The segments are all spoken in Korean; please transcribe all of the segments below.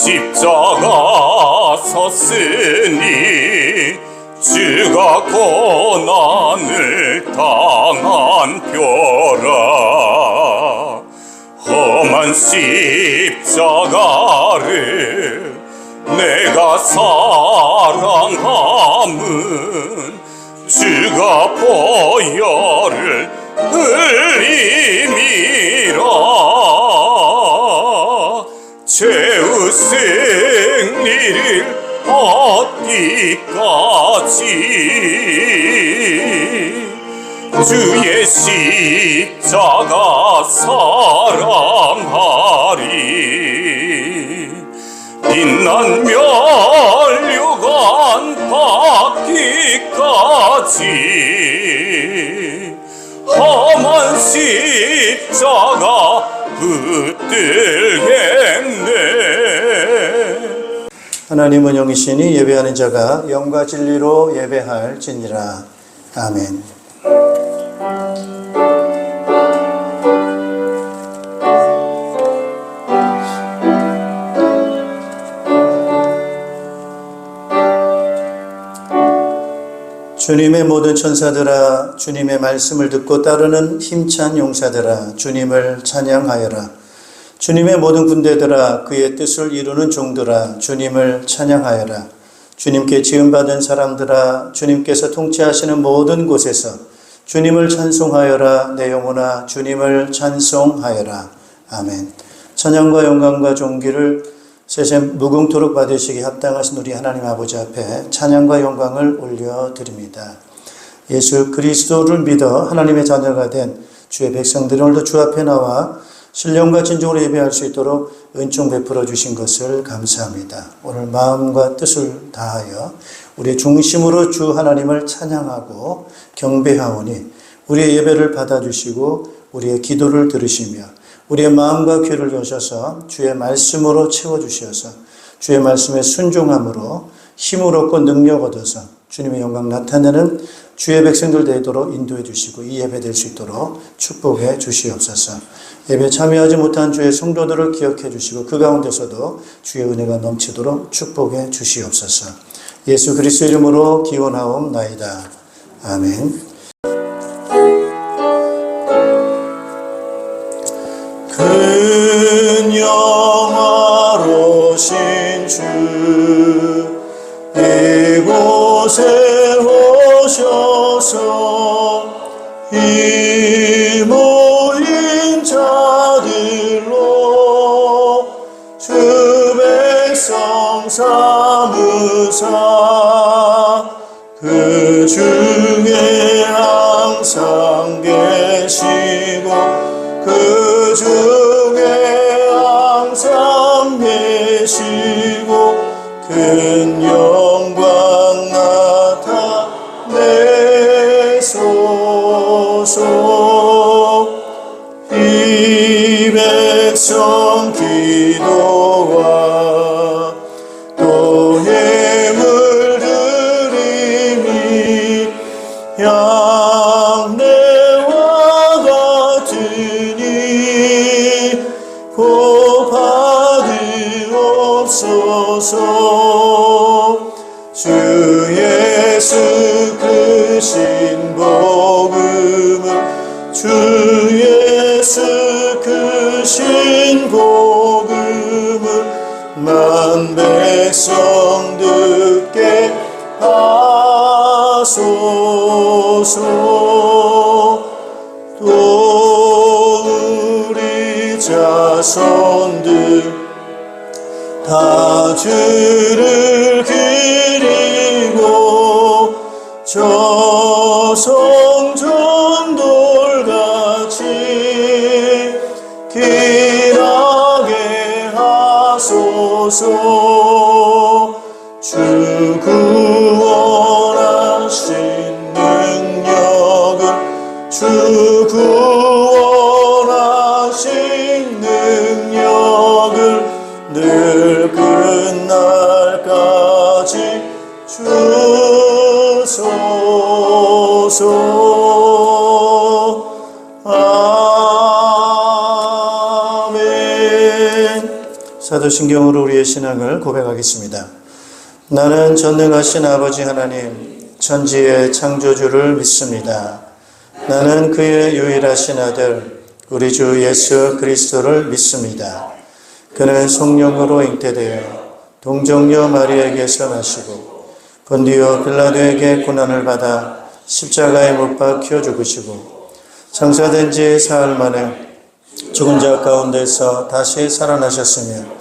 십자가 섰으니 주가 고난을 당한 표라. 험한 십자가를 내가 사랑함은 주가 보혈을 흘림이라. 죄의 승리를 얻기까지 주의 십자가 사랑하리. 빛난 면류관 받기까지 험한 십자가 붙들겠네. 하나님은 영이시니 예배하는 자가 영과 진리로 예배할지니라. 아멘. 주님의 모든 천사들아, 주님의 말씀을 듣고 따르는 힘찬 용사들아, 주님을 찬양하여라. 주님의 모든 군대들아, 그의 뜻을 이루는 종들아, 주님을 찬양하여라. 주님께 지음받은 사람들아, 주님께서 통치하시는 모든 곳에서 주님을 찬송하여라. 내 영혼아, 주님을 찬송하여라. 아멘. 찬양과 영광과 존귀를 세세 무궁토록 받으시기 합당하신 우리 하나님 아버지 앞에 찬양과 영광을 올려드립니다. 예수 그리스도를 믿어 하나님의 자녀가 된 주의 백성들이 오늘도 주 앞에 나와 신령과 진정으로 예배할 수 있도록 은총 베풀어 주신 것을 감사합니다. 오늘 마음과 뜻을 다하여 우리의 중심으로 주 하나님을 찬양하고 경배하오니 우리의 예배를 받아주시고 우리의 기도를 들으시며 우리의 마음과 귀를 여셔서 주의 말씀으로 채워주셔서 주의 말씀에 순종함으로 힘을 얻고 능력 얻어서 주님의 영광 나타내는 주의 백성들 되도록 인도해 주시고 이 예배 될 수 있도록 축복해 주시옵소서. 예배 참여하지 못한 주의 성도들을 기억해 주시고 그 가운데서도 주의 은혜가 넘치도록 축복해 주시옵소서. 예수 그리스도 이름으로 기원하옵나이다. 아멘. 큰 영화로신 주 이곳에 오셔서 이 모인 자들로 주 백성 삼으사 그 중에 항상 계시고 그 중에 항상 계시고 큰 영광 나타내소서. 이 백성 기도와 또 예물 드림이 양내와 같으니 복 받으옵소서. 주 예수 크신 복음을 주 예수 크신 복음을 만 백성 듣게 하소서. 또 우리 자손들 다 주를 기리고 저 성전돌같이 길하게 하소서. 주 구원하신 능력을 주 구원하신 능력을 늘 끝날까지 주소서. 아멘. 사도신경으로 우리의 신앙을 고백하겠습니다. 나는 전능하신 아버지 하나님, 천지의 창조주를 믿습니다. 나는 그의 유일하신 아들, 우리 주 예수 그리스도를 믿습니다. 그는 성령으로 잉태되어 동정녀 마리에게서 나시고 본디오 빌라도에게 고난을 받아 십자가에 못 박혀 죽으시고 장사된 지 사흘 만에 죽은 자 가운데서 다시 살아나셨으며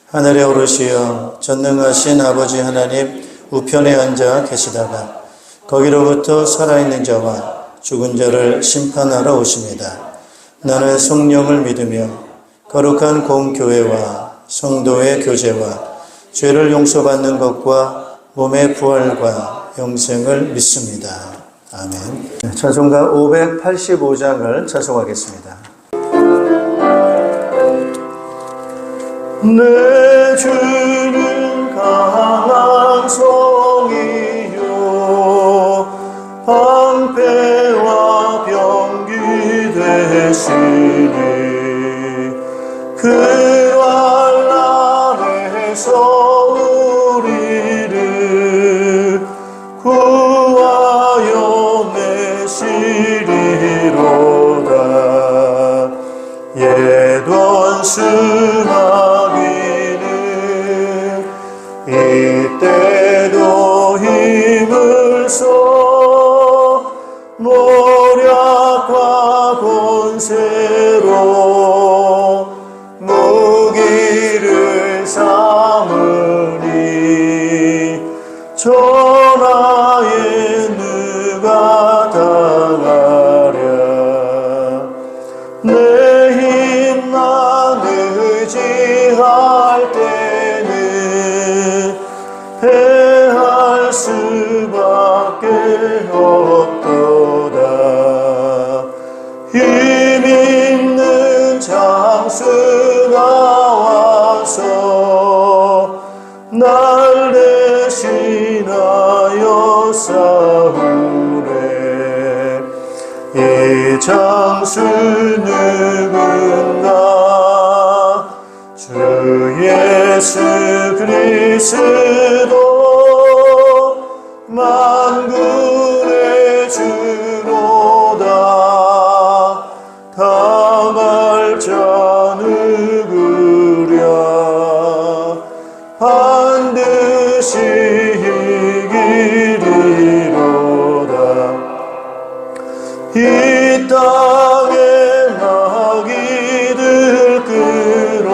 하늘에 오르시어 전능하신 아버지 하나님 우편에 앉아 계시다가 거기로부터 살아있는 자와 죽은 자를 심판하러 오십니다. 나는 성령을 믿으며 거룩한 공교회와 성도의 교제와 죄를 용서받는 것과 몸의 부활과 영생을 믿습니다. 아멘. 찬송가 585장을 찬송하겠습니다. 내 주는 강한 성이요 방패와 병기 되시니 그 환난에서 우리를 구하여 내시리로다. 예던 수나기는 이때도 힘을 써 노력과 권세로 무기를 삼으니 전하에 누가 당하랴. 내 힘만 의지할 때는 패할 수밖에 없도다. 힘 있는 장수가 와서 날 대신하여 싸우네. 이 장수 누군가 주 예수 그리스도 만군의 주로다. 당할 자 누구랴. 반드시 이기리로다. 이 땅에 나귀들 끌어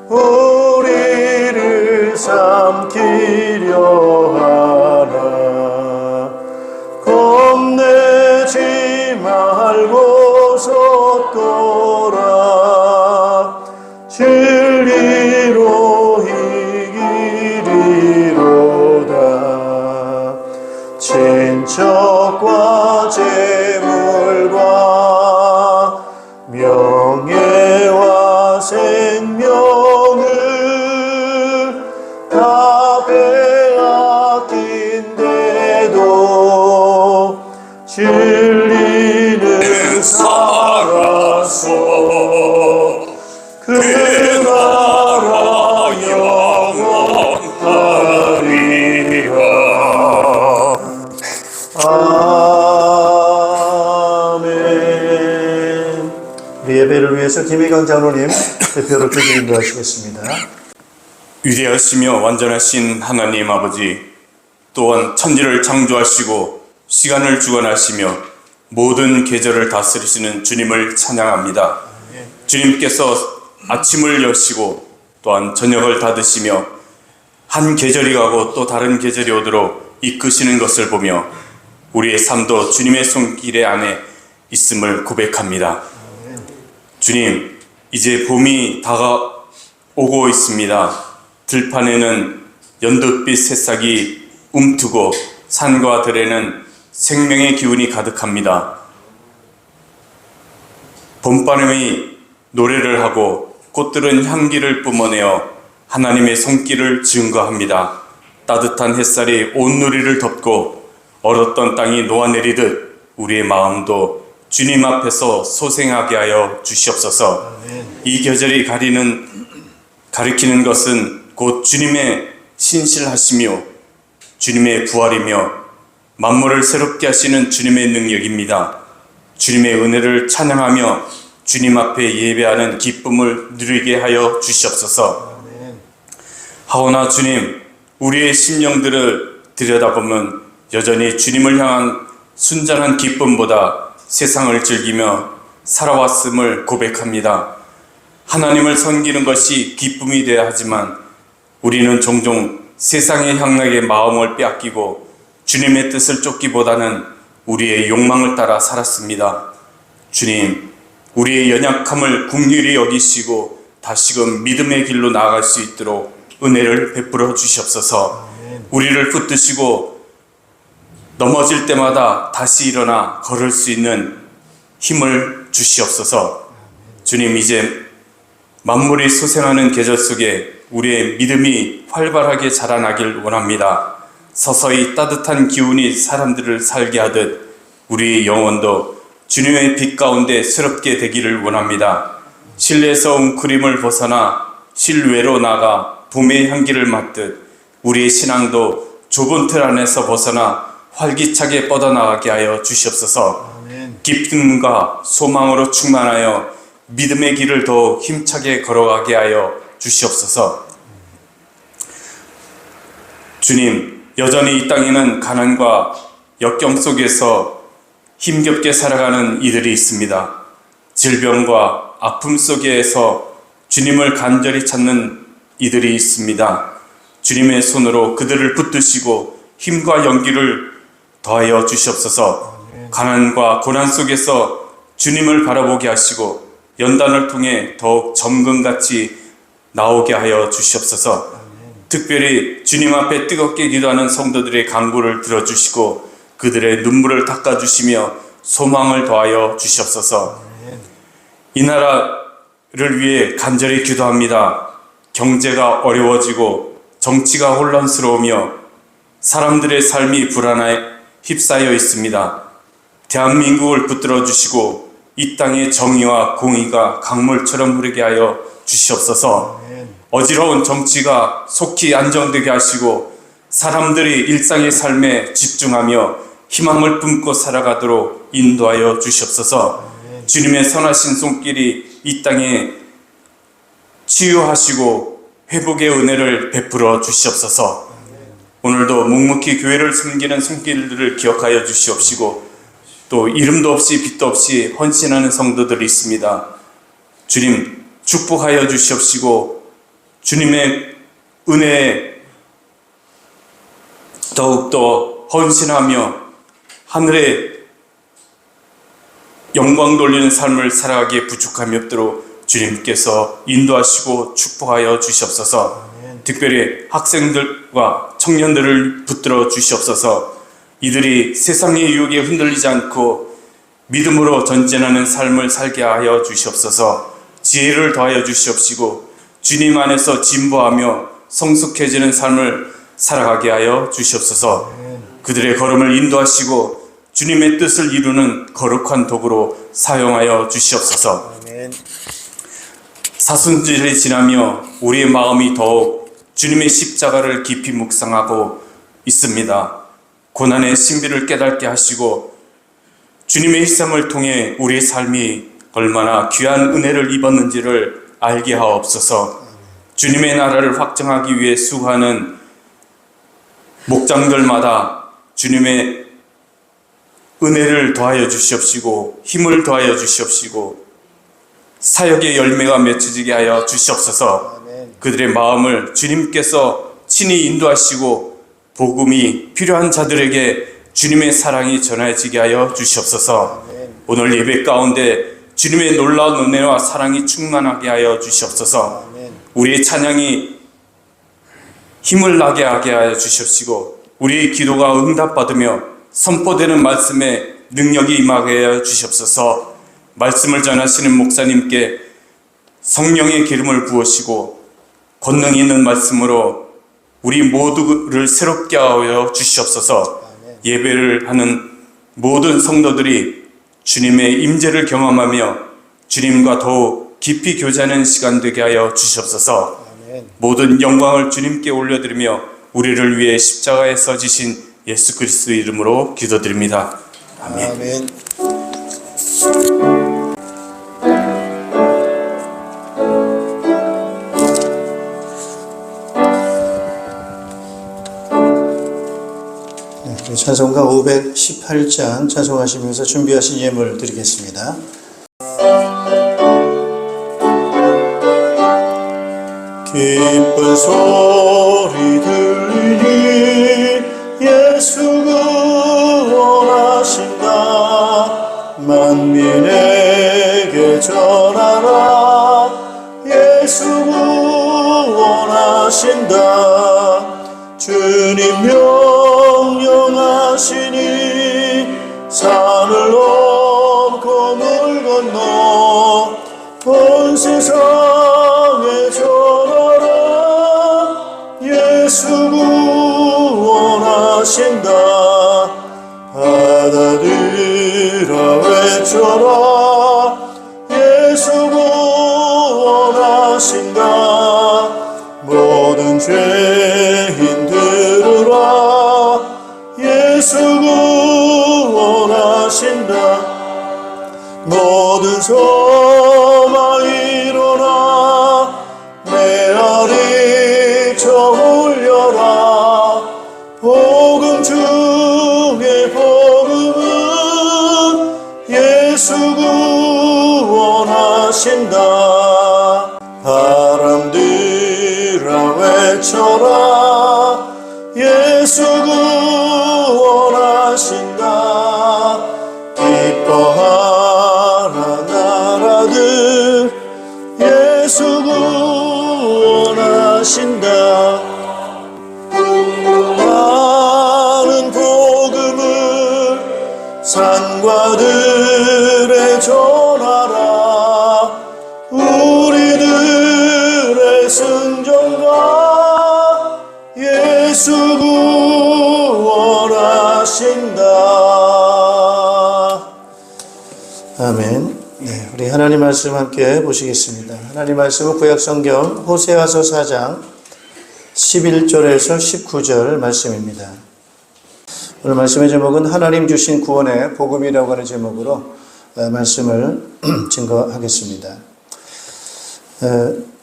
우리를 삼키려 하나. 겁내지 말고 섰더라. 진리로 이기리로다. 친척과 재물과 명예와 생명을 다 빼앗긴데도 진리는 살아서 그 나라 영원하리라. 아멘. 우리 예배를 위해서 김희강 장로님 대표로 주기 인도하시겠습니다. 위대하시며 완전하신 하나님 아버지, 또한 천지를 창조하시고 시간을 주관하시며 모든 계절을 다스리시는 주님을 찬양합니다. 주님께서 아침을 여시고 또한 저녁을 닫으시며 한 계절이 가고 또 다른 계절이 오도록 이끄시는 것을 보며 우리의 삶도 주님의 손길 안에 있음을 고백합니다. 주님, 이제 봄이 다가오고 있습니다. 들판에는 연두빛 새싹이 움트고 산과 들에는 생명의 기운이 가득합니다. 봄바람이 노래를 하고 꽃들은 향기를 뿜어내어 하나님의 손길을 증거합니다. 따뜻한 햇살이 온 누리를 덮고 얼었던 땅이 녹아내리듯 우리의 마음도 주님 앞에서 소생하게 하여 주시옵소서. 이 계절이 가리는 가리키는 것은 곧 주님의 신실하시며 주님의 부활이며 만물을 새롭게 하시는 주님의 능력입니다. 주님의 은혜를 찬양하며 주님 앞에 예배하는 기쁨을 누리게 하여 주시옵소서. 하오나 주님, 우리의 심령들을 들여다보면 여전히 주님을 향한 순전한 기쁨보다 세상을 즐기며 살아왔음을 고백합니다. 하나님을 섬기는 것이 기쁨이 되어야 하지만 우리는 종종 세상의 향락에 마음을 빼앗기고 주님의 뜻을 쫓기보다는 우리의 욕망을 따라 살았습니다. 주님, 우리의 연약함을 긍휼히 여기시고 다시금 믿음의 길로 나아갈 수 있도록 은혜를 베풀어 주시옵소서. 우리를 붙드시고 넘어질 때마다 다시 일어나 걸을 수 있는 힘을 주시옵소서. 주님, 이제 만물이 소생하는 계절 속에 우리의 믿음이 활발하게 자라나길 원합니다. 서서히 따뜻한 기운이 사람들을 살게 하듯 우리의 영혼도 주님의 빛 가운데 새롭게 되기를 원합니다. 실내에서 웅크림을 벗어나 실외로 나가 봄의 향기를 맡듯 우리의 신앙도 좁은 틀 안에서 벗어나 활기차게 뻗어나가게 하여 주시옵소서. 기쁨과 소망으로 충만하여 믿음의 길을 더 힘차게 걸어가게 하여 주시옵소서. 주님, 여전히 이 땅에는 가난과 역경 속에서 힘겹게 살아가는 이들이 있습니다. 질병과 아픔 속에서 주님을 간절히 찾는 이들이 있습니다. 주님의 손으로 그들을 붙드시고 힘과 용기를 더하여 주시옵소서. 가난과 고난 속에서 주님을 바라보게 하시고 연단을 통해 더욱 점검같이 나오게 하여 주시옵소서. 특별히 주님 앞에 뜨겁게 기도하는 성도들의 간구를 들어주시고 그들의 눈물을 닦아주시며 소망을 더하여 주시옵소서. 이 나라를 위해 간절히 기도합니다. 경제가 어려워지고 정치가 혼란스러우며 사람들의 삶이 불안에 휩싸여 있습니다. 대한민국을 붙들어 주시고 이 땅의 정의와 공의가 강물처럼 흐르게 하여 주시옵소서. 어지러운 정치가 속히 안정되게 하시고 사람들이 일상의 삶에 집중하며 희망을 품고 살아가도록 인도하여 주시옵소서. 주님의 선하신 손길이 이 땅에 치유하시고 회복의 은혜를 베풀어 주시옵소서. 오늘도 묵묵히 교회를 섬기는 손길들을 기억하여 주시옵시고 또 이름도 없이 빛도 없이 헌신하는 성도들이 있습니다. 주님, 축복하여 주시옵시고 주님의 은혜에 더욱더 헌신하며 하늘에 영광 돌리는 삶을 살아가기에 부족함이 없도록 주님께서 인도하시고 축복하여 주시옵소서. 특별히 학생들과 청년들을 붙들어 주시옵소서. 이들이 세상의 유혹에 흔들리지 않고 믿음으로 전진하는 삶을 살게 하여 주시옵소서. 지혜를 더하여 주시옵시고 주님 안에서 진보하며 성숙해지는 삶을 살아가게 하여 주시옵소서. 그들의 걸음을 인도하시고 주님의 뜻을 이루는 거룩한 도구로 사용하여 주시옵소서. 사순절이 지나며 우리의 마음이 더욱 주님의 십자가를 깊이 묵상하고 있습니다. 고난의 신비를 깨닫게 하시고 주님의 희생을 통해 우리의 삶이 얼마나 귀한 은혜를 입었는지를 알게 하옵소서. 주님의 나라를 확정하기 위해 수고하는 목장들마다 주님의 은혜를 더하여 주시옵시고 힘을 더하여 주시옵시고 사역의 열매가 맺혀지게 하여 주시옵소서. 그들의 마음을 주님께서 친히 인도하시고 복음이 필요한 자들에게 주님의 사랑이 전해지게 하여 주시옵소서. 오늘 예배 가운데 주님의 놀라운 은혜와 사랑이 충만하게 하여 주시옵소서. 우리의 찬양이 힘을 나게 하게 하여 주시옵시고 우리의 기도가 응답받으며 선포되는 말씀에 능력이 임하게 하여 주시옵소서. 말씀을 전하시는 목사님께 성령의 기름을 부으시고 권능 있는 말씀으로 우리 모두를 새롭게 하여 주시옵소서. 예배를 하는 모든 성도들이 주님의 임재를 경험하며 주님과 더욱 깊이 교제하는 시간 되게 하여 주시옵소서. 아멘. 모든 영광을 주님께 올려드리며 우리를 위해 십자가에서 지신 예수 그리스도 이름으로 기도드립니다. 아멘. 아멘. 네, 찬송가 518장 찬송하시면서 준비하신 예물 드리겠습니다. 기쁜 소리 들리니 예수 구원하신다. 만민에게 전하라. 예수 구원하신다. 주님 명령하시니 산을 넘고 물 건너 온 세상에 전하라. 예수 구원하신다. 바다들아 외쳐라. 예수 구원하신다. 모든 죄인 들으라. 예수 구원하신다. 모든 소망 일어나 메아리 쳐 올려라. 복음 중에 복음은 예수 구원하신다. 바람들아 외쳐라. 예수 구원하신다. 기뻐하라 나라들. 예수 구원하신다. 많은 복음을 산과 들에 전하라. 우리들의 승전가 예수 구원하신다. 아멘. 네, 우리 하나님 말씀 함께 보시겠습니다. 하나님 말씀은 구약성경 호세아서 4장 11절에서 19절 말씀입니다. 오늘 말씀의 제목은 하나님 주신 구원의 복음이라고 하는 제목으로 말씀을 증거하겠습니다.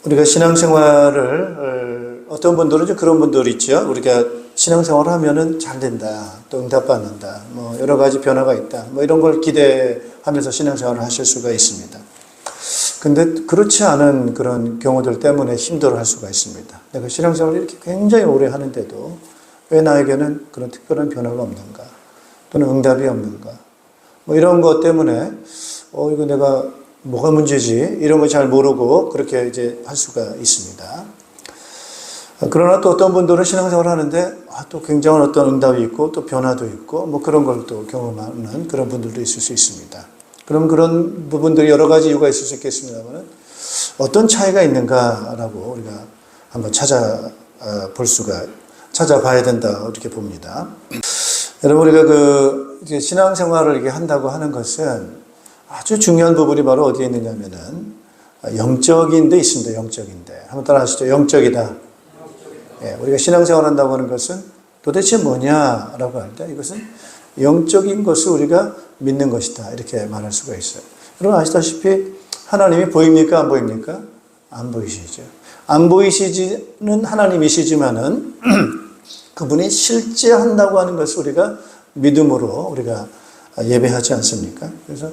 우리가 신앙생활을 어떤 분들은 좀 그런 분들이 있죠. 우리가 신앙생활을 하면은 잘 된다, 또 응답받는다, 뭐 여러 가지 변화가 있다, 뭐 이런 걸 기대하면서 신앙생활을 하실 수가 있습니다. 근데 그렇지 않은 그런 경우들 때문에 힘들어할 수가 있습니다. 내가 신앙생활을 이렇게 굉장히 오래 하는데도 왜 나에게는 그런 특별한 변화가 없는가, 또는 응답이 없는가, 뭐 이런 것 때문에 이거 내가 뭐가 문제지? 이런 거 잘 모르고 그렇게 이제 할 수가 있습니다. 그러나 또 어떤 분들은 신앙생활을 하는데 또 굉장한 어떤 응답이 있고 또 변화도 있고 뭐 그런 걸 또 경험하는 그런 분들도 있을 수 있습니다. 그럼 그런 부분들이 여러 가지 이유가 있을 수 있겠습니다만 어떤 차이가 있는가라고 우리가 한번 찾아봐야 된다 이렇게 봅니다. 여러분 우리가 이제 신앙생활을 이렇게 한다고 하는 것은 아주 중요한 부분이 바로 어디에 있느냐면은 영적인 데 있습니다. 영적인 데. 한번 따라 하시죠. 영적이다. 예, 우리가 신앙생활 한다고 하는 것은 도대체 뭐냐라고 할 때 이것은 영적인 것을 우리가 믿는 것이다. 이렇게 말할 수가 있어요. 여러분 아시다시피 하나님이 보입니까? 안 보입니까? 안 보이시죠. 안 보이시지는 하나님이시지만은 그분이 실제 한다고 하는 것을 우리가 믿음으로 우리가 예배하지 않습니까? 그래서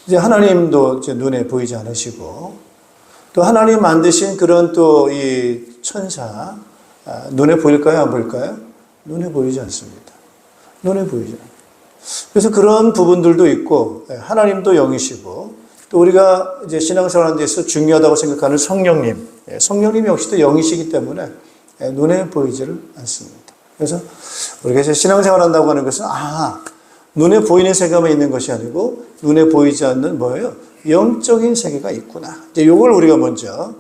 이제 하나님도 이제 눈에 보이지 않으시고 또 하나님 만드신 그런 또 이 천사 눈에 보일까요? 안 보일까요? 눈에 보이지 않습니다. 눈에 보이지 않아요. 그래서 그런 부분들도 있고 하나님도 영이시고 또 우리가 이제 신앙생활하는 데서 중요하다고 생각하는 성령님, 성령님 역시도 영이시기 때문에 눈에 보이지를 않습니다. 그래서 우리가 이제 신앙생활한다고 하는 것은 눈에 보이는 세계만 있는 것이 아니고 눈에 보이지 않는 뭐예요? 영적인 세계가 있구나. 이제 이걸 우리가 먼저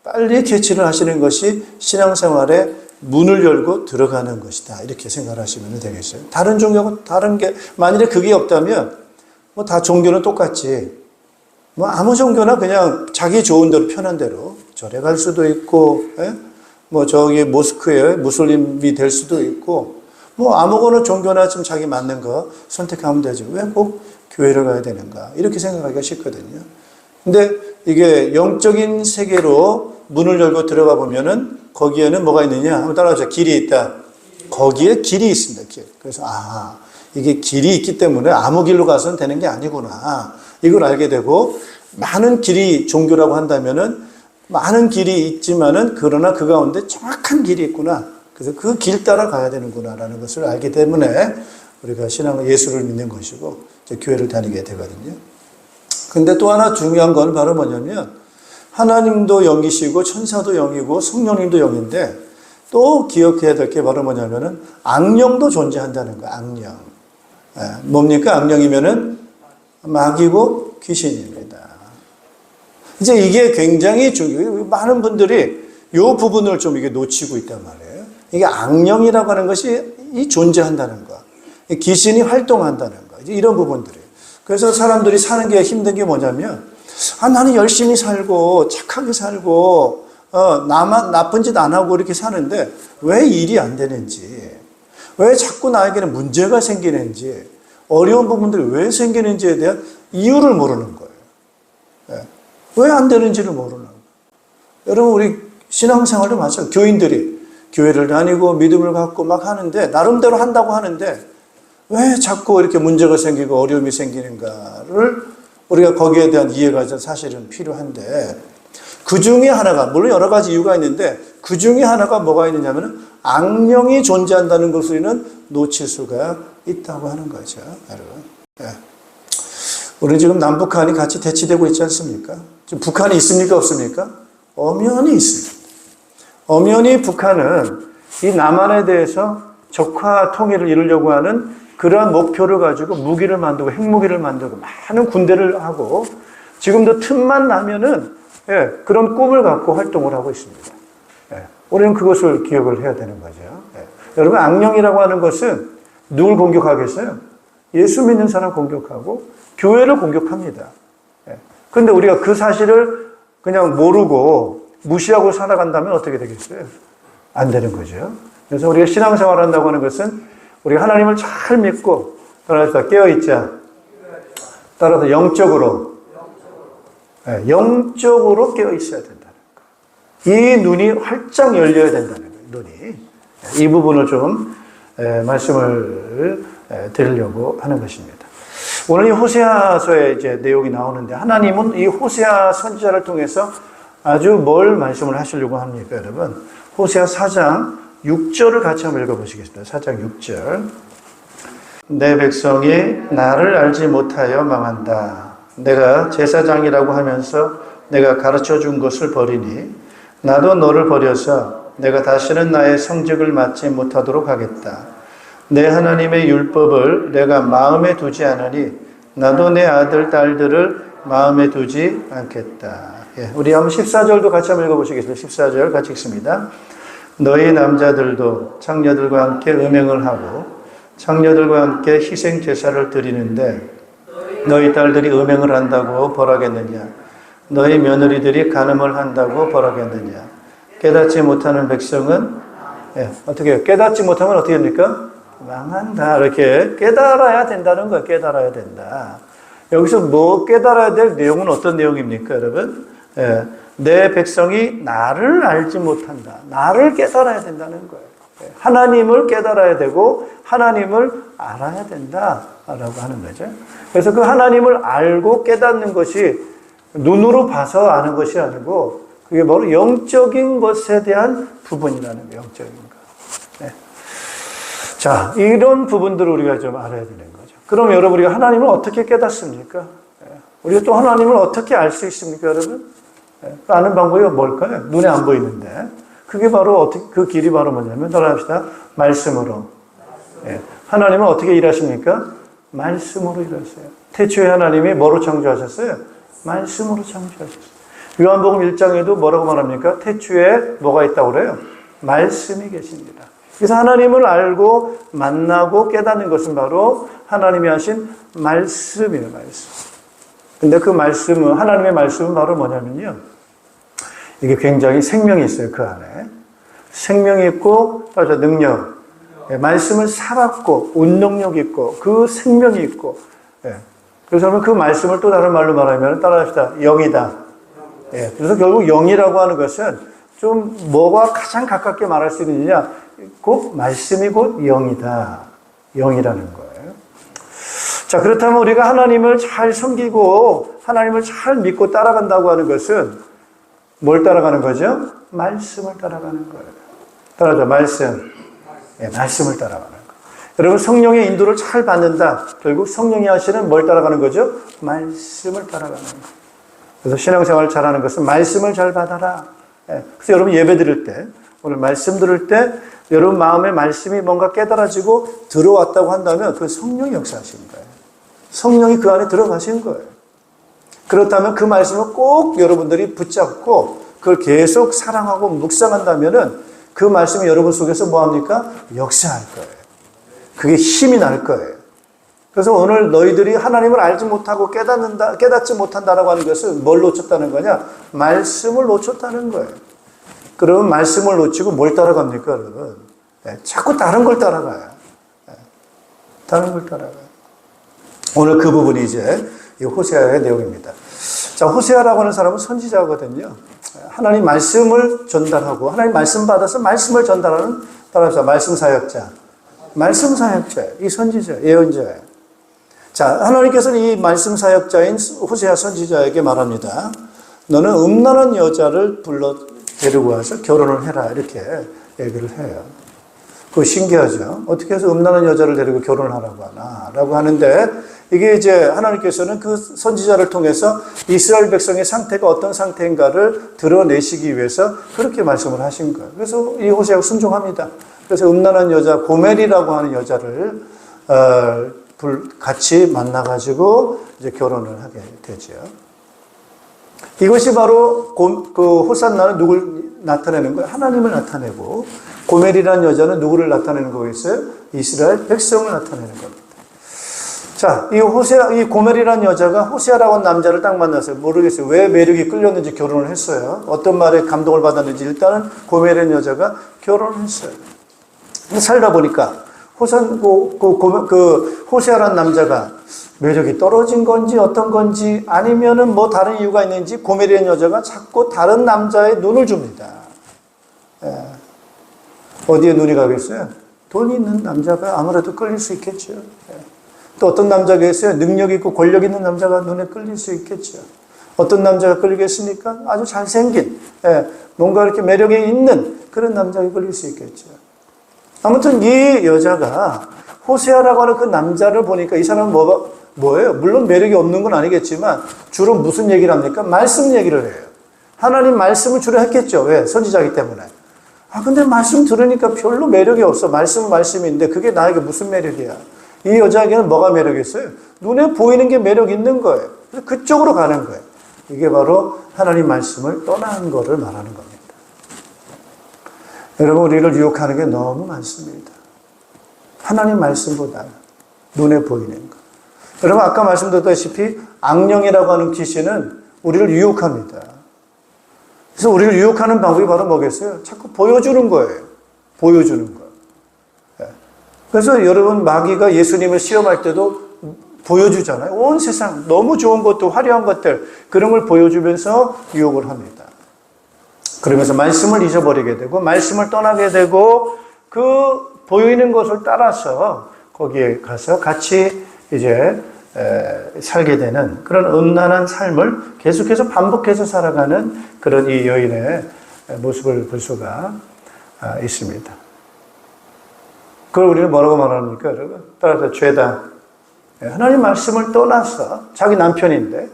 빨리 캐치를 하시는 것이 신앙생활의 문을 열고 들어가는 것이다. 이렇게 생각하시면 되겠어요. 다른 종교하고 다른 게 만일에 그게 없다면 뭐 다 종교는 똑같지. 뭐 아무 종교나 그냥 자기 좋은 대로 편한 대로 절에 갈 수도 있고 뭐 저기 모스크에 무슬림이 될 수도 있고, 뭐 아무거나 종교나 좀 자기 맞는 거 선택하면 되죠. 왜 꼭 교회를 가야 되는가? 이렇게 생각하기가 쉽거든요. 근데 이게 영적인 세계로 문을 열고 들어가 보면은 거기에는 뭐가 있느냐? 한번 따라하죠. 길이 있다. 거기에 길이 있습니다. 길. 그래서 이게 길이 있기 때문에 아무 길로 가서는 되는 게 아니구나. 이걸 알게 되고, 많은 길이 종교라고 한다면은 많은 길이 있지만은 그러나 그 가운데 정확한 길이 있구나. 그래서 그 길 따라 가야 되는구나라는 것을 알기 때문에 우리가 신앙을 예수를 믿는 것이고 이제 교회를 다니게 되거든요. 근데 또 하나 중요한 건 바로 뭐냐면 하나님도 영이시고 천사도 영이고 성령님도 영인데 또 기억해야 될 게 바로 뭐냐면은 악령도 존재한다는 거예요. 악령. 뭡니까? 악령이면은 마귀고 귀신입니다. 이제 이게 굉장히 중요해요. 많은 분들이 이 부분을 좀 이게 놓치고 있단 말이에요. 이게 악령이라고 하는 것이 존재한다는 거. 귀신이 활동한다는 거. 이제 이런 부분들이에요. 그래서 사람들이 사는 게 힘든 게 뭐냐면, 나는 열심히 살고, 착하게 살고, 나만 나쁜 짓 안 하고 이렇게 사는데, 왜 일이 안 되는지, 왜 자꾸 나에게는 문제가 생기는지, 어려운 부분들이 왜 생기는지에 대한 이유를 모르는 거예요. 왜 안 되는지를 모르는 거예요. 여러분, 우리 신앙생활도 마찬가지예요. 교인들이 교회를 다니고 믿음을 갖고 막 하는데, 나름대로 한다고 하는데, 왜 자꾸 이렇게 문제가 생기고 어려움이 생기는가를 우리가 거기에 대한 이해가 사실은 필요한데, 그 중에 하나가, 물론 여러 가지 이유가 있는데, 그 중에 하나가 뭐가 있느냐면, 악령이 존재한다는 것을 우리는 놓칠 수가 있다고 하는 거죠, 여러분. 우리 지금 남북한이 같이 대치되고 있지 않습니까? 지금 북한이 있습니까, 없습니까? 엄연히 있습니다. 엄연히 북한은 이 남한에 대해서 적화 통일을 이루려고 하는 그러한 목표를 가지고 무기를 만들고 핵무기를 만들고 많은 군대를 하고 지금도 틈만 나면은 그런 꿈을 갖고 활동을 하고 있습니다. 우리는 그것을 기억을 해야 되는 거죠. 여러분, 악령이라고 하는 것은 누굴 공격하겠어요? 예수 믿는 사람 공격하고 교회를 공격합니다. 그런데 우리가 그 사실을 그냥 모르고 무시하고 살아간다면 어떻게 되겠어요? 안 되는 거죠. 그래서 우리가 신앙생활 한다고 하는 것은 우리가 하나님을 잘 믿고 따라서 깨어있자. 따라서 영적으로 깨어있어야 된다는 거예요. 이 눈이 활짝 열려야 된다는 거예요. 눈이. 이 부분을 좀 말씀을 드리려고 하는 것입니다. 오늘 이 호세아서에 이제 내용이 나오는데 하나님은 이 호세아 선지자를 통해서 아주 뭘 말씀을 하시려고 합니까, 여러분? 호세아 4장 6절을 같이 한번 읽어보시겠습니다. 4장 6절. 내 백성이 나를 알지 못하여 망한다. 내가 제사장이라고 하면서 내가 가르쳐 준 것을 버리니 나도 너를 버려서 내가 다시는 나의 성직을 맡지 못하도록 하겠다. 내 하나님의 율법을 내가 마음에 두지 않으니 나도 내 아들, 딸들을 마음에 두지 않겠다. 우리 한번 14절도 같이 한번 읽어보시겠습니다. 14절 같이 읽습니다. 너희 남자들도 창녀들과 함께 음행을 하고 창녀들과 함께 희생 제사를 드리는데 너희 딸들이 음행을 한다고 벌하겠느냐? 너희 며느리들이 간음을 한다고 벌하겠느냐? 깨닫지 못하는 백성은 어떻게 해요? 깨닫지 못하면 어떻게 됩니까? 망한다. 이렇게 깨달아야 된다는 거예요. 깨달아야 된다. 여기서 뭐 깨달아야 될 내용은 어떤 내용입니까, 여러분? 내 백성이 나를 알지 못한다. 나를 깨달아야 된다는 거예요. 하나님을 깨달아야 되고 하나님을 알아야 된다라고 하는 거죠. 그래서 그 하나님을 알고 깨닫는 것이 눈으로 봐서 아는 것이 아니고 그게 바로 영적인 것에 대한 부분이라는 거예요. 영적인 것. 자, 이런 부분들을 우리가 좀 알아야 되는 거죠. 그럼 여러분, 우리가 하나님을 어떻게 깨닫습니까? 우리가 또 하나님을 어떻게 알 수 있습니까, 여러분? 아는 방법이 뭘까요? 눈에 안 보이는데. 그게 바로 그 길이 바로 뭐냐면, 따라합시다. 말씀으로. 하나님은 어떻게 일하십니까? 말씀으로 일하세요. 태초에 하나님이 뭐로 창조하셨어요? 말씀으로 창조하셨어요. 요한복음 1장에도 뭐라고 말합니까? 태초에 뭐가 있다고 그래요? 말씀이 계십니다. 그래서 하나님을 알고 만나고 깨닫는 것은 바로 하나님이 하신 말씀이에요, 말씀. 근데 그 말씀은, 하나님의 말씀은 바로 뭐냐면요. 이게 굉장히 생명이 있어요, 그 안에. 생명이 있고 따라서 능력. 예, 말씀을 살았고 운동력 있고 그 생명이 있고. 예. 그래서 그 말씀을 또 다른 말로 말하면 따라합시다. 영이다. 예. 그래서 결국 영이라고 하는 것은 좀 뭐가 가장 가깝게 말할 수 있느냐? 곧 말씀이 곧 영이다. 영이라는 거예요. 자, 그렇다면 우리가 하나님을 잘 섬기고 하나님을 잘 믿고 따라간다고 하는 것은 뭘 따라가는 거죠? 말씀을 따라가는 거예요. 따라서 말씀. 예, 말씀을 따라가는 거예요. 여러분 성령의 인도를 잘 받는다. 결국 성령이 하시는 뭘 따라가는 거죠? 말씀을 따라가는 거예요. 그래서 신앙생활을 잘하는 것은 말씀을 잘 받아라. 예, 그래서 여러분 예배 드릴 때 오늘 말씀 들을 때 여러분 마음에 말씀이 뭔가 깨달아지고 들어왔다고 한다면 그건 성령이 역사하신 거예요. 성령이 그 안에 들어가신 거예요. 그렇다면 그 말씀을 꼭 여러분들이 붙잡고 그걸 계속 사랑하고 묵상한다면은 그 말씀이 여러분 속에서 뭐합니까? 역사할 거예요. 그게 힘이 날 거예요. 그래서 오늘 너희들이 하나님을 알지 못하고 깨닫지 못한다라고 하는 것은 뭘 놓쳤다는 거냐? 말씀을 놓쳤다는 거예요. 그러면 말씀을 놓치고 뭘 따라갑니까, 여러분? 네, 자꾸 다른 걸 따라가요. 네, 다른 걸 따라가요. 오늘 그 부분이 이제 이 호세아의 내용입니다. 자, 호세아라고 하는 사람은 선지자거든요. 하나님 말씀을 전달하고 하나님 말씀 받아서 말씀을 전달하는 따라서 말씀 사역자. 말씀 사역자, 이 선지자, 예언자예요. 자, 하나님께서는 이 말씀 사역자인 호세아 선지자에게 말합니다. 너는 음란한 여자를 데리고 와서 결혼을 해라. 이렇게 얘기를 해요. 그거 신기하죠? 어떻게 해서 음란한 여자를 데리고 결혼을 하라고 하나? 라고 하는데 이게 이제 하나님께서는 그 선지자를 통해서 이스라엘 백성의 상태가 어떤 상태인가를 드러내시기 위해서 그렇게 말씀을 하신 거예요. 그래서 이 호세아가 순종합니다. 그래서 음란한 여자, 고멜이라고 하는 여자를 같이 만나가지고 이제 결혼을 하게 되죠. 이것이 바로 그 호산나는 누굴 나타내는 거예요? 하나님을 나타내고 고멜이라는 여자는 누구를 나타내는 거겠어요? 이스라엘 백성을 나타내는 겁니다. 자, 이 고멜이라는 여자가 호세아라고 하는 남자를 딱 만났어요. 모르겠어요. 왜 매력이 끌렸는지 결혼을 했어요. 어떤 말에 감동을 받았는지 일단은 고멜이라는 여자가 결혼을 했어요. 살다 보니까 호세아라는 남자가 매력이 떨어진 건지 어떤 건지 아니면은 뭐 다른 이유가 있는지 고멜이라는 여자가 자꾸 다른 남자의 눈을 줍니다. 예. 어디에 눈이 가겠어요? 돈 있는 남자가 아무래도 끌릴 수 있겠죠. 예. 또 어떤 남자가 있어요? 능력 있고 권력 있는 남자가 눈에 끌릴 수 있겠죠. 어떤 남자가 끌리겠습니까? 아주 잘생긴, 예. 뭔가 이렇게 매력이 있는 그런 남자가 끌릴 수 있겠죠. 아무튼 이 여자가 호세아라고 하는 그 남자를 보니까 이 사람은 뭐예요? 물론 매력이 없는 건 아니겠지만 주로 무슨 얘기를 합니까? 말씀 얘기를 해요. 하나님 말씀을 주로 했겠죠. 왜? 선지자이기 때문에. 근데 말씀 들으니까 별로 매력이 없어. 말씀은 말씀인데 그게 나에게 무슨 매력이야? 이 여자에게는 뭐가 매력이 있어요? 눈에 보이는 게 매력 있는 거예요. 그래서 그쪽으로 가는 거예요. 이게 바로 하나님 말씀을 떠난 거를 말하는 겁니다. 여러분, 우리를 유혹하는 게 너무 많습니다. 하나님 말씀보다 눈에 보이는 것. 여러분, 아까 말씀드렸다시피 악령이라고 하는 귀신은 우리를 유혹합니다. 그래서 우리를 유혹하는 방법이 바로 뭐겠어요? 자꾸 보여주는 거예요. 보여주는 거예요. 그래서 여러분, 마귀가 예수님을 시험할 때도 보여주잖아요. 온 세상 너무 좋은 것도 화려한 것들 그런 걸 보여주면서 유혹을 합니다. 그러면서 말씀을 잊어버리게 되고 말씀을 떠나게 되고 그 보이는 것을 따라서 거기에 가서 같이 이제 살게 되는 그런 음란한 삶을 계속해서 반복해서 살아가는 그런 이 여인의 모습을 볼 수가 있습니다. 그걸 우리는 뭐라고 말합니까, 여러분? 따라서 죄다. 하나님 말씀을 떠나서 자기 남편인데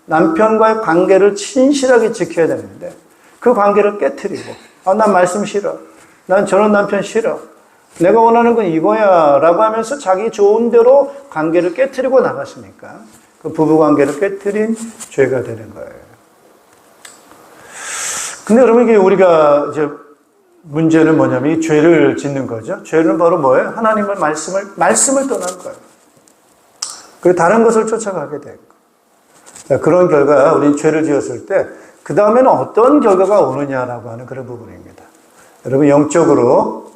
남편과의 관계를 진실하게 지켜야 되는데 그 관계를 깨트리고 난 말씀 싫어. 난 저런 남편 싫어. 내가 원하는 건 이거야 라고 하면서 자기 좋은 대로 관계를 깨트리고 나갔으니까 그 부부관계를 깨트린 죄가 되는 거예요. 근데 여러분 이게 우리가 이제 문제는 뭐냐면 이 죄를 짓는 거죠. 죄는 바로 뭐예요? 하나님의 말씀을 떠난 거예요. 그리고 다른 것을 쫓아가게 된 거예요. 그런 결과 우리는 죄를 지었을 때 그 다음에는 어떤 결과가 오느냐라고 하는 그런 부분입니다. 여러분, 영적으로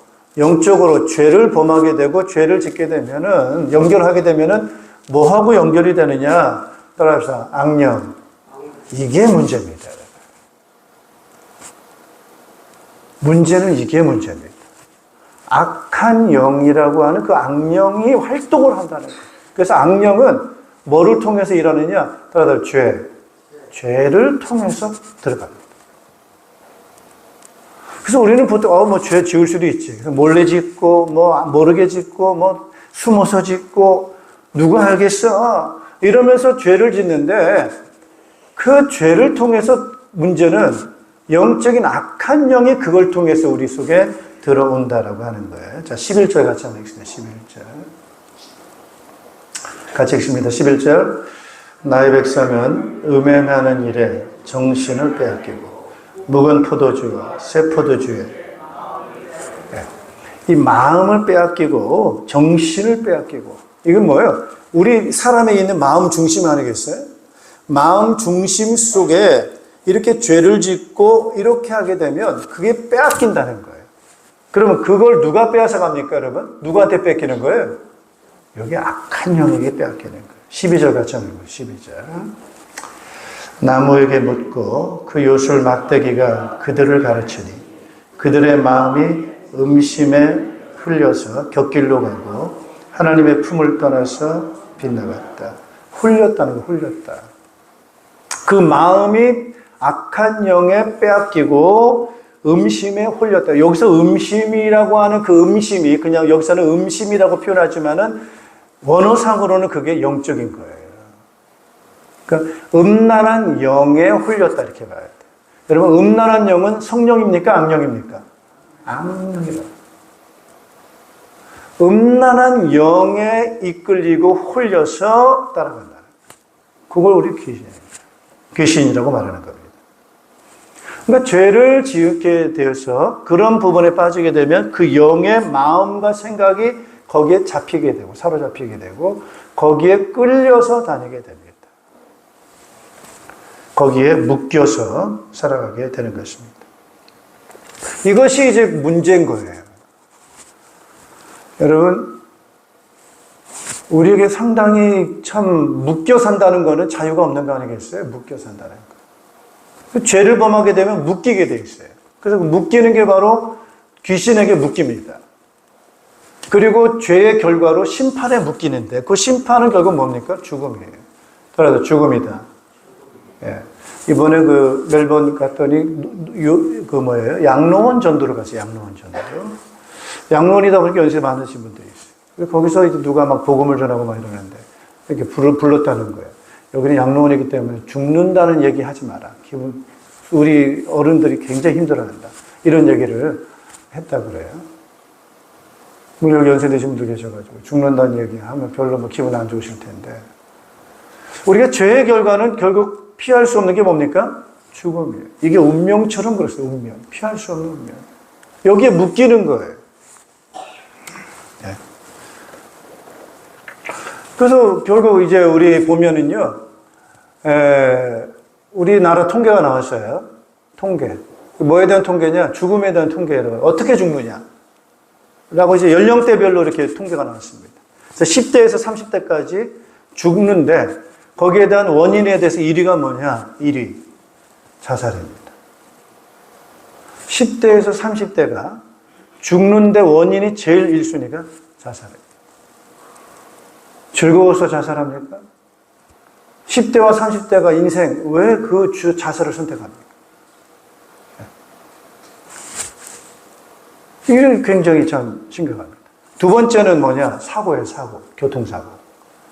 죄를 범하게 되고 죄를 짓게 되면은, 연결하게 되면은 뭐하고 연결이 되느냐? 따라합시다. 악령. 이게 문제입니다. 문제는 이게 문제입니다. 악한 영이라고 하는 그 악령이 활동을 한다는 거예요. 그래서 악령은 뭐를 통해서 일하느냐? 따라서 죄를 통해서 들어갑니다. 그래서 우리는 보통 뭐 죄 지을 수도 있지. 그래서 몰래 짓고 뭐 모르게 짓고 뭐 숨어서 짓고 누가 알겠어? 이러면서 죄를 짓는데 그 죄를 통해서 문제는 영적인 악한 영이 그걸 통해서 우리 속에 들어온다라고 하는 거예요. 자, 11절 같이 한번 읽습니다. 11절. 같이 읽습니다. 11절. 나의 백성은 음행하는 일에 정신을 빼앗기고 묵은 포도주와 새 포도주에 이 마음을 빼앗기고 정신을 빼앗기고 이건 뭐예요? 우리 사람에 있는 마음 중심 아니겠어요? 마음 중심 속에 이렇게 죄를 짓고 이렇게 하게 되면 그게 빼앗긴다는 거예요. 그러면 그걸 누가 빼앗아 갑니까, 여러분? 누구한테 뺏기는 거예요? 여기 악한 영에게 빼앗기는 거예요. 12절 같이 한번 보세요. 12절. 나무에게 묻고 그 요술 막대기가 그들을 가르치니 그들의 마음이 음심에 흘려서 곁길로 가고 하나님의 품을 떠나서 빗나갔다. 홀렸다는 거, 홀렸다. 그 마음이 악한 영에 빼앗기고 음심에 홀렸다. 여기서 음심이라고 하는 그 음심이 그냥 여기서는 음심이라고 표현하지만은 원어상으로는 그게 영적인 거예요. 그러니까 음란한 영에 홀렸다 이렇게 봐야 돼요. 여러분, 음란한 영은 성령입니까? 악령입니까? 악령이다. 음란한 영에 이끌리고 홀려서 따라간다. 그걸 우리 귀신이라고 말하는 겁니다. 그러니까 죄를 지게 되어서 그런 부분에 빠지게 되면 그 영의 마음과 생각이 거기에 잡히게 되고 사로잡히게 되고 거기에 끌려서 다니게 됩니다. 거기에 묶여서 살아가게 되는 것입니다. 이것이 이제 문제인 거예요. 여러분, 우리에게 상당히 참 묶여 산다는 거는 자유가 없는 거 아니겠어요? 묶여 산다는 거. 죄를 범하게 되면 묶이게 돼 있어요. 그래서 묶이는 게 바로 귀신에게 묶입니다. 그리고 죄의 결과로 심판에 묶이는데 그 심판은 결국 뭡니까? 죽음이에요. 따라서 죽음이다. 예. 이번에 그 멜번 갔더니 양로원 전도를 갔어요. 양로원 전도. 양로원이다 보니까 연세 많으신 분들이 있어요. 거기서 이제 누가 막 복음을 전하고 막 이러는데 이렇게 불렀다는 거예요. 여기는 양로원이기 때문에 죽는다는 얘기 하지 마라. 우리 어른들이 굉장히 힘들어한다. 이런 얘기를 했다 그래요. 우리 여기 연세 되신 분들 계셔가지고 죽는다는 얘기 하면 별로 뭐 기분 안 좋으실 텐데. 우리가 죄의 결과는 결국 피할 수 없는 게 뭡니까? 죽음이에요. 이게 운명처럼 그렇어요. 운명. 피할 수 없는 운명. 여기에 묶이는 거예요. 네. 그래서 결국 이제 우리 보면은요, 우리나라 통계가 나왔어요. 통계. 뭐에 대한 통계냐? 죽음에 대한 통계예요. 어떻게 죽느냐? 라고 이제 연령대별로 이렇게 통계가 나왔습니다. 그래서 10대에서 30대까지 죽는데 거기에 대한 원인에 대해서 1위가 뭐냐? 1위. 자살입니다. 10대에서 30대가 죽는데 원인이 제일 1순위가 자살입니다. 즐거워서 자살합니까? 10대와 30대가 인생 왜 그 자살을 선택합니까? 이게 굉장히 참 심각합니다. 두 번째는 뭐냐? 사고예요, 사고. 교통사고.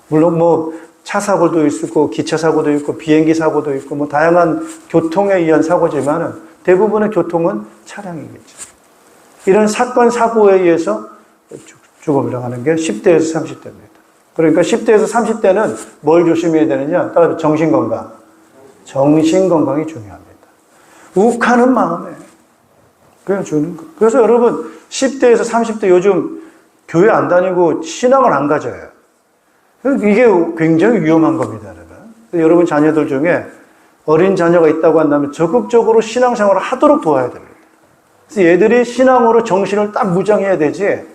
물론 뭐 차 사고도 있고 기차 사고도 있고 비행기 사고도 있고 뭐 다양한 교통에 의한 사고지만은 대부분의 교통은 차량이겠죠. 이런 사건 사고에 의해서 죽음이라고 하는 게 10대에서 30대입니다. 그러니까 10대에서 30대는 뭘 조심해야 되느냐? 따라서 정신건강. 정신건강이 중요합니다. 욱하는 마음에 그냥 주는 거. 그래서 여러분 10대에서 30대 요즘 교회 안 다니고 신앙을 안 가져요. 이게 굉장히 위험한 겁니다. 여러분 자녀들 중에 어린 자녀가 있다고 한다면 적극적으로 신앙생활을 하도록 도와야 됩니다. 그래서 얘들이 신앙으로 정신을 딱 무장해야 되지,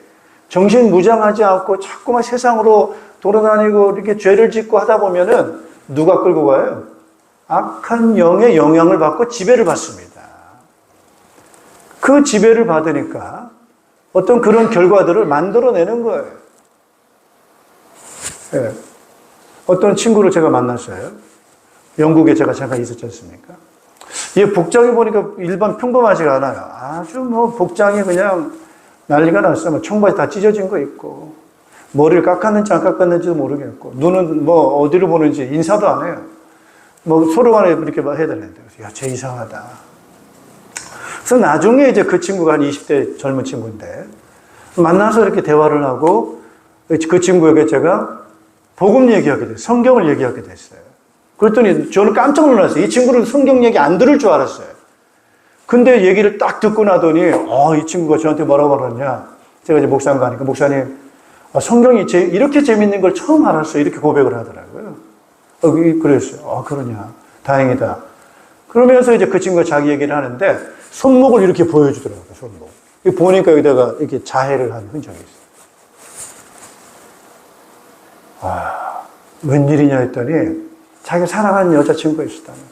정신 무장하지 않고 자꾸만 세상으로 돌아다니고 이렇게 죄를 짓고 하다 보면은 누가 끌고 가요? 악한 영의 영향을 받고 지배를 받습니다. 그 지배를 받으니까 어떤 그런 결과들을 만들어내는 거예요. 네. 어떤 친구를 제가 만났어요. 영국에 제가 잠깐 있었지 않습니까? 얘 복장이 보니까 일반 평범하지가 않아요. 아주 뭐 복장이 그냥 난리가 났어요. 뭐 청바지 다 찢어진 거 있고, 머리를 깎았는지 안 깎았는지도 모르겠고, 눈은 뭐 어디로 보는지 인사도 안 해요. 뭐 서로 간에 이렇게 해야 되는데, 야, 쟤 이상하다. 그래서 나중에 이제 그 친구가 한 20대 젊은 친구인데, 만나서 이렇게 대화를 하고, 그 친구에게 제가 복음 얘기하게 됐어요. 성경을 얘기하게 됐어요. 그랬더니 저는 깜짝 놀랐어요. 이 친구는 성경 얘기 안 들을 줄 알았어요. 근데 얘기를 딱 듣고 나더니, 이 친구가 저한테 뭐라고 말하냐. 제가 이제 목사님 가니까, 목사님, 성경이 이렇게 재밌는 걸 처음 알았어요. 이렇게 고백을 하더라고요. 그랬어요. 그러냐. 다행이다. 그러면서 이제 그 친구가 자기 얘기를 하는데, 손목을 이렇게 보여주더라고요, 손목. 보니까 여기다가 이렇게 자해를 한 흔적이 있어요. 웬일이냐 했더니, 자기가 사랑하는 여자친구가 있었다는 거예요.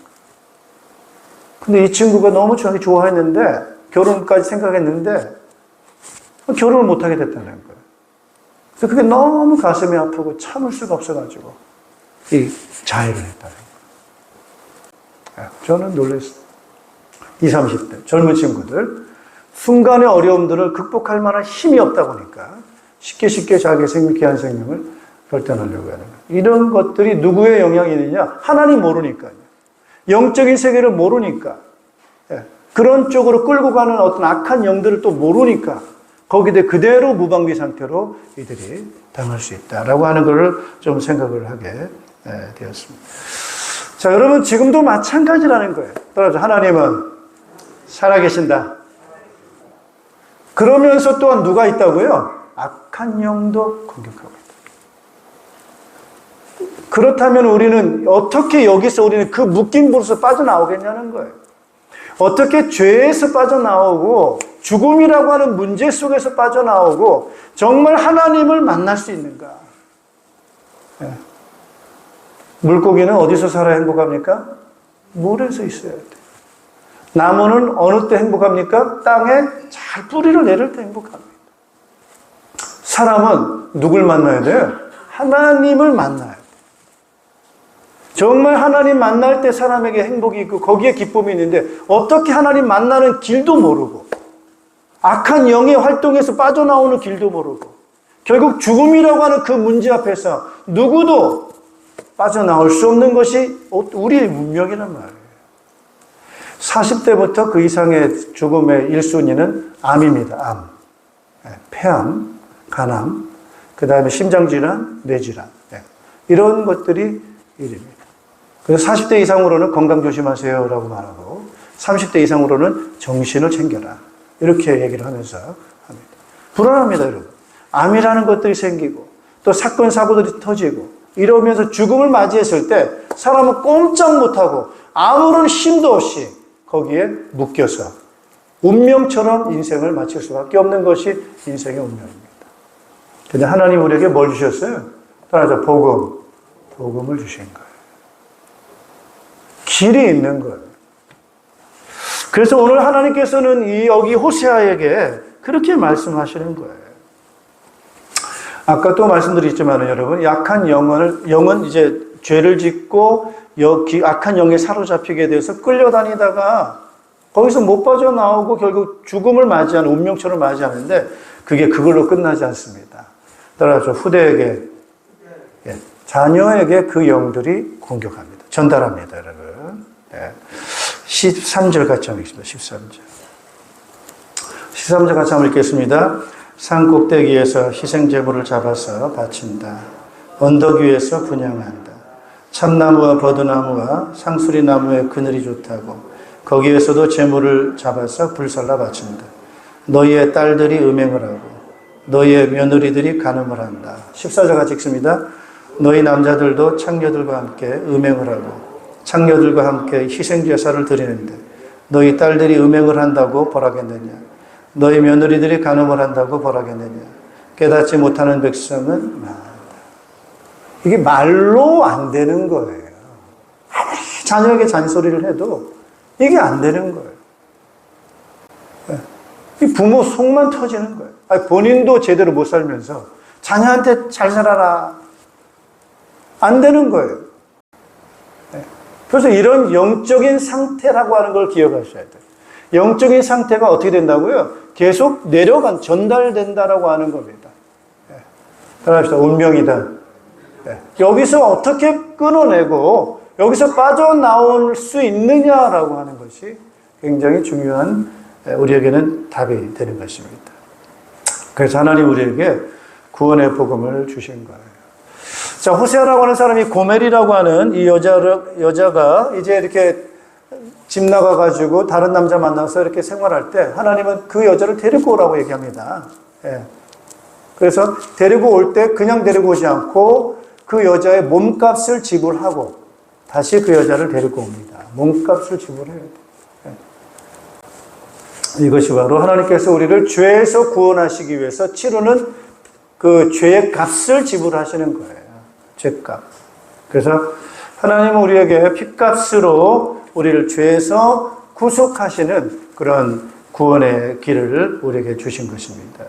근데 이 친구가 너무 저한테 좋아했는데, 결혼까지 생각했는데, 결혼을 못하게 됐다는 거예요. 그래서 그게 너무 가슴이 아프고 참을 수가 없어가지고, 이 자해를 했다는 거예요. 저는 놀랐어요. 20, 30대 젊은 친구들, 순간의 어려움들을 극복할 만한 힘이 없다 보니까 쉽게 자기의 귀한 생명을 결단하려고 하는 거예요. 이런 것들이 누구의 영향이 있느냐? 하나님 모르니까요. 영적인 세계를 모르니까, 그런 쪽으로 끌고 가는 어떤 악한 영들을 또 모르니까 거기에 그대로 무방비 상태로 이들이 당할 수 있다라고 하는 것을 좀 생각을 하게 되었습니다. 자, 여러분, 지금도 마찬가지라는 거예요. 따라서 하나님은 살아계신다. 그러면서 또한 누가 있다고요? 악한 영도 공격하고 있다. 그렇다면 우리는 어떻게 여기서 우리는 그 묶인 부로서 빠져나오겠냐는 거예요. 어떻게 죄에서 빠져나오고 죽음이라고 하는 문제 속에서 빠져나오고 정말 하나님을 만날 수 있는가? 물고기는 어디서 살아야 행복합니까? 물에서 있어야 돼요. 나무는 어느 때 행복합니까? 땅에 잘 뿌리를 내릴 때 행복합니다. 사람은 누굴 만나야 돼요? 하나님을 만나야 돼요. 정말 하나님 만날 때 사람에게 행복이 있고 거기에 기쁨이 있는데 어떻게 하나님 만나는 길도 모르고 악한 영의 활동에서 빠져나오는 길도 모르고 결국 죽음이라고 하는 그 문제 앞에서 누구도 빠져나올 수 없는 것이 우리의 운명이란 말이에요. 40대부터 그 이상의 죽음의 1순위는 암입니다. 암. 폐암, 간암, 그 다음에 심장질환, 뇌질환. 이런 것들이 1위입니다. 그래서 40대 이상으로는 건강 조심하세요 라고 말하고 30대 이상으로는 정신을 챙겨라. 이렇게 얘기를 하면서 합니다. 불안합니다, 여러분. 암이라는 것들이 생기고 또 사건, 사고들이 터지고 이러면서 죽음을 맞이했을 때 사람은 꼼짝 못하고 아무런 힘도 없이 거기에 묶여서 운명처럼 인생을 마칠 수밖에 없는 것이 인생의 운명입니다. 근데 하나님 우리에게 뭘 주셨어요? 따라서 복음을 주신 거예요. 길이 있는 거예요. 그래서 오늘 하나님께서는 여기 호세아에게 그렇게 말씀하시는 거예요. 아까 또 말씀드렸지만 여러분, 약한 영은 이제 죄를 짓고 악한 영에 사로잡히게 돼서 끌려다니다가 거기서 못 빠져나오고 결국 죽음을 맞이하는 운명처럼 맞이하는데 그게 그걸로 끝나지 않습니다. 따라서 후대에게, 자녀에게 그 영들이 공격합니다. 전달합니다, 여러분. 13절 같이 한번 읽습니다. 13절 같이 한번 읽겠습니다. 산 꼭대기에서 희생제물을 잡아서 바친다. 언덕 위에서 분향한다. 참나무와 버드나무와 상수리나무의 그늘이 좋다고 거기에서도 제물을 잡아서 불살라 바친다. 너희의 딸들이 음행을 하고 너희의 며느리들이 간음을 한다. 14절 같이 읽습니다. 너희 남자들도 창녀들과 함께 음행을 하고 창녀들과 함께 희생제사를 드리는데 너희 딸들이 음행을 한다고 벌하겠느냐. 너희 며느리들이 간음을 한다고 벌하겠느냐. 깨닫지 못하는 백성은 망한다. 이게 말로 안 되는 거예요. 아무리 자녀에게 잔소리를 해도 이게 안 되는 거예요. 이 부모 속만 터지는 거예요. 아니, 본인도 제대로 못 살면서 자녀한테 잘 살아라. 안 되는 거예요. 그래서 이런 영적인 상태라고 하는 걸 기억하셔야 돼요. 영적인 상태가 어떻게 된다고요? 계속 전달된다라고 하는 겁니다. 따라합시다. 운명이다. 여기서 어떻게 끊어내고 여기서 빠져나올 수 있느냐라고 하는 것이 굉장히 중요한 우리에게는 답이 되는 것입니다. 그래서 하나님 우리에게 구원의 복음을 주신 거예요. 자, 호세아라고 하는 사람이 고멜이라고 하는 이 여자가 이제 이렇게 집 나가가지고 다른 남자 만나서 이렇게 생활할 때 하나님은 그 여자를 데리고 오라고 얘기합니다. 그래서 데리고 올 때 그냥 데리고 오지 않고 그 여자의 몸값을 지불하고 다시 그 여자를 데리고 옵니다. 몸값을 지불해야 돼요. 이것이 바로 하나님께서 우리를 죄에서 구원하시기 위해서 치르는 그 죄의 값을 지불하시는 거예요. 죄값. 그래서 하나님은 우리에게 핏값으로 우리를 죄에서 구속하시는 그런 구원의 길을 우리에게 주신 것입니다.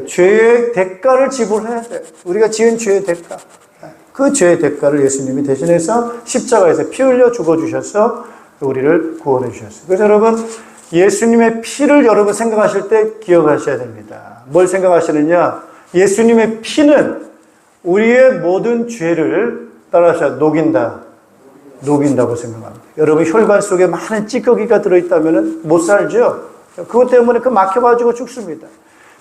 죄의 대가를 지불해야 돼요. 우리가 지은 죄의 대가. 그 죄의 대가를 예수님이 대신해서 십자가에서 피 흘려 죽어주셔서 우리를 구원해 주셨어요. 그래서 여러분, 예수님의 피를 여러분 생각하실 때 기억하셔야 됩니다. 뭘 생각하시느냐? 예수님의 피는 우리의 모든 죄를 따라서 녹인다고 생각합니다. 여러분, 혈관 속에 많은 찌꺼기가 들어있다면 못 살죠? 그것 때문에 막혀가지고 죽습니다.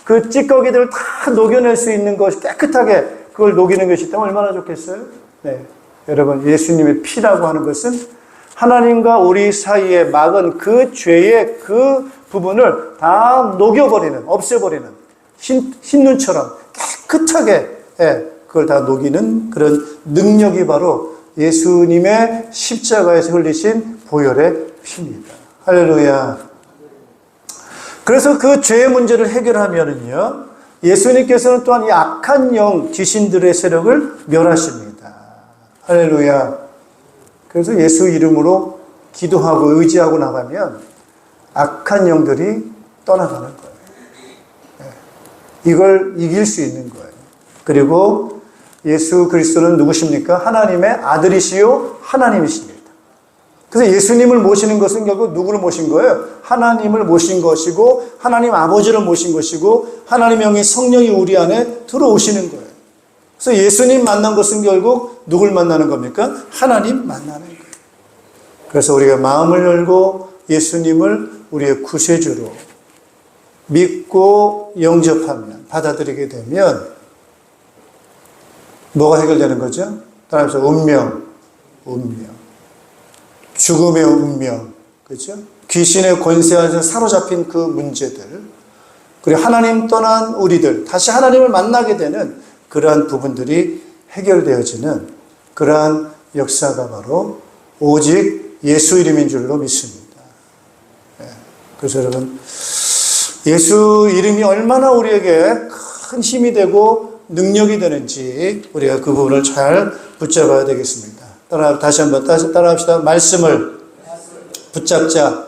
그 찌꺼기들을 다 녹여낼 수 있는 것이 깨끗하게 그걸 녹이는 것이 있다면 얼마나 좋겠어요? 네. 여러분, 예수님의 피라고 하는 것은 하나님과 우리 사이에 막은 그 죄의 그 부분을 다 녹여버리는, 없애버리는, 흰눈처럼 깨끗하게, 그걸 다 녹이는 그런 능력이 바로 예수님의 십자가에서 흘리신 보혈의 피입니다. 할렐루야. 그래서 그 죄의 문제를 해결하면은요, 예수님께서는 또한 이 악한 영, 귀신들의 세력을 멸하십니다. 할렐루야. 그래서 예수 이름으로 기도하고 의지하고 나가면 악한 영들이 떠나가는 거예요. 이걸 이길 수 있는 거예요. 그리고 예수 그리스도는 누구십니까? 하나님의 아들이시요 하나님이십니다. 그래서 예수님을 모시는 것은 결국 누구를 모신 거예요? 하나님을 모신 것이고 하나님 아버지를 모신 것이고 하나님의 영이 성령이 우리 안에 들어오시는 거예요. 그래서 예수님 만난 것은 결국 누굴 만나는 겁니까? 하나님 만나는 거예요. 그래서 우리가 마음을 열고 예수님을 우리의 구세주로 믿고 영접하면, 받아들이게 되면 뭐가 해결되는 거죠? 따라서 운명. 죽음의 운명. 그렇죠? 귀신의 권세 안에서 사로잡힌 그 문제들. 그리고 하나님 떠난 우리들, 다시 하나님을 만나게 되는 그러한 부분들이 해결되어지는 그러한 역사가 바로 오직 예수 이름인 줄로 믿습니다. 그래서 여러분, 예수 이름이 얼마나 우리에게 큰 힘이 되고 능력이 되는지 우리가 그 부분을 잘 붙잡아야 되겠습니다. 다시 한번 따라합시다. 말씀을 붙잡자.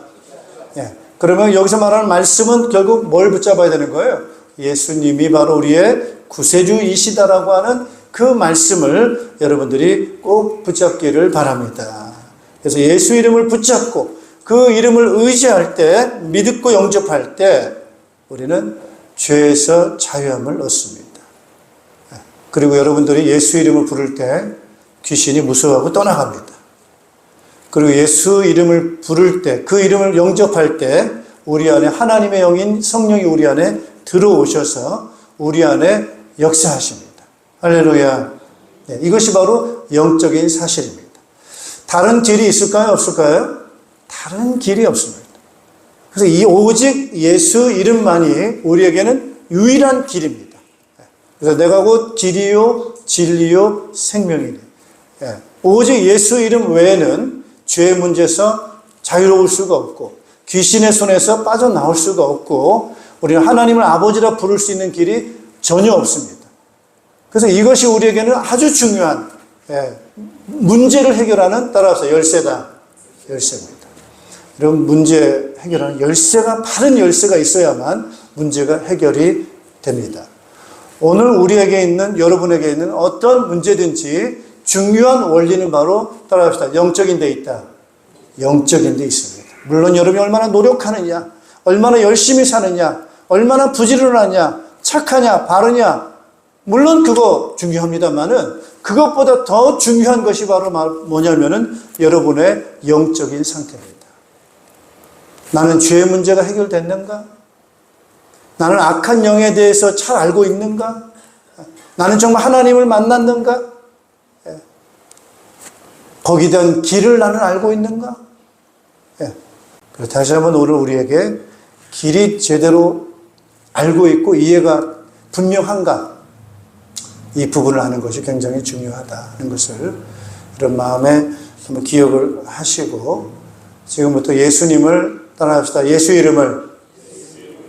그러면 여기서 말하는 말씀은 결국 뭘 붙잡아야 되는 거예요? 예수님이 바로 우리의 구세주이시다라고 하는 그 말씀을 여러분들이 꼭 붙잡기를 바랍니다. 그래서 예수 이름을 붙잡고 그 이름을 의지할 때, 믿고 영접할 때 우리는 죄에서 자유함을 얻습니다. 그리고 여러분들이 예수 이름을 부를 때 귀신이 무서워하고 떠나갑니다. 그리고 예수 이름을 부를 때, 그 이름을 영접할 때 우리 안에 하나님의 영인 성령이 우리 안에 들어오셔서 우리 안에 역사하십니다. 할렐루야. 이것이 바로 영적인 사실입니다. 다른 길이 있을까요? 없을까요? 다른 길이 없습니다. 그래서 이 오직 예수 이름만이 우리에게는 유일한 길입니다. 그래서 내가 곧 길이요 진리요 생명이니. 오직 예수 이름 외에는 죄의 문제에서 자유로울 수가 없고 귀신의 손에서 빠져나올 수가 없고 우리는 하나님을 아버지라 부를 수 있는 길이 전혀 없습니다. 그래서 이것이 우리에게는 아주 중요한 문제를 해결하는 따라서 열쇠다. 열쇠입니다. 이런 문제 해결하는 열쇠가 바른 열쇠가 있어야만 문제가 해결이 됩니다. 오늘 우리에게 있는 여러분에게 있는 어떤 문제든지 중요한 원리는 바로 따라합시다. 영적인 데 있다. 영적인 데 있습니다. 물론 여러분이 얼마나 노력하느냐, 얼마나 열심히 사느냐, 얼마나 부지런하냐, 착하냐, 바르냐, 물론 그거 중요합니다만은 그것보다 더 중요한 것이 바로 뭐냐면은 여러분의 영적인 상태입니다. 나는 죄의 문제가 해결됐는가? 나는 악한 영에 대해서 잘 알고 있는가? 나는 정말 하나님을 만났는가? 거기에 대한 길을 나는 알고 있는가? 그래서 다시 한번 오늘 우리에게 길이 제대로 알고 있고 이해가 분명한가? 이 부분을 하는 것이 굉장히 중요하다는 것을 이런 마음에 한번 기억을 하시고 지금부터 예수님을 따라합시다. 예수 이름을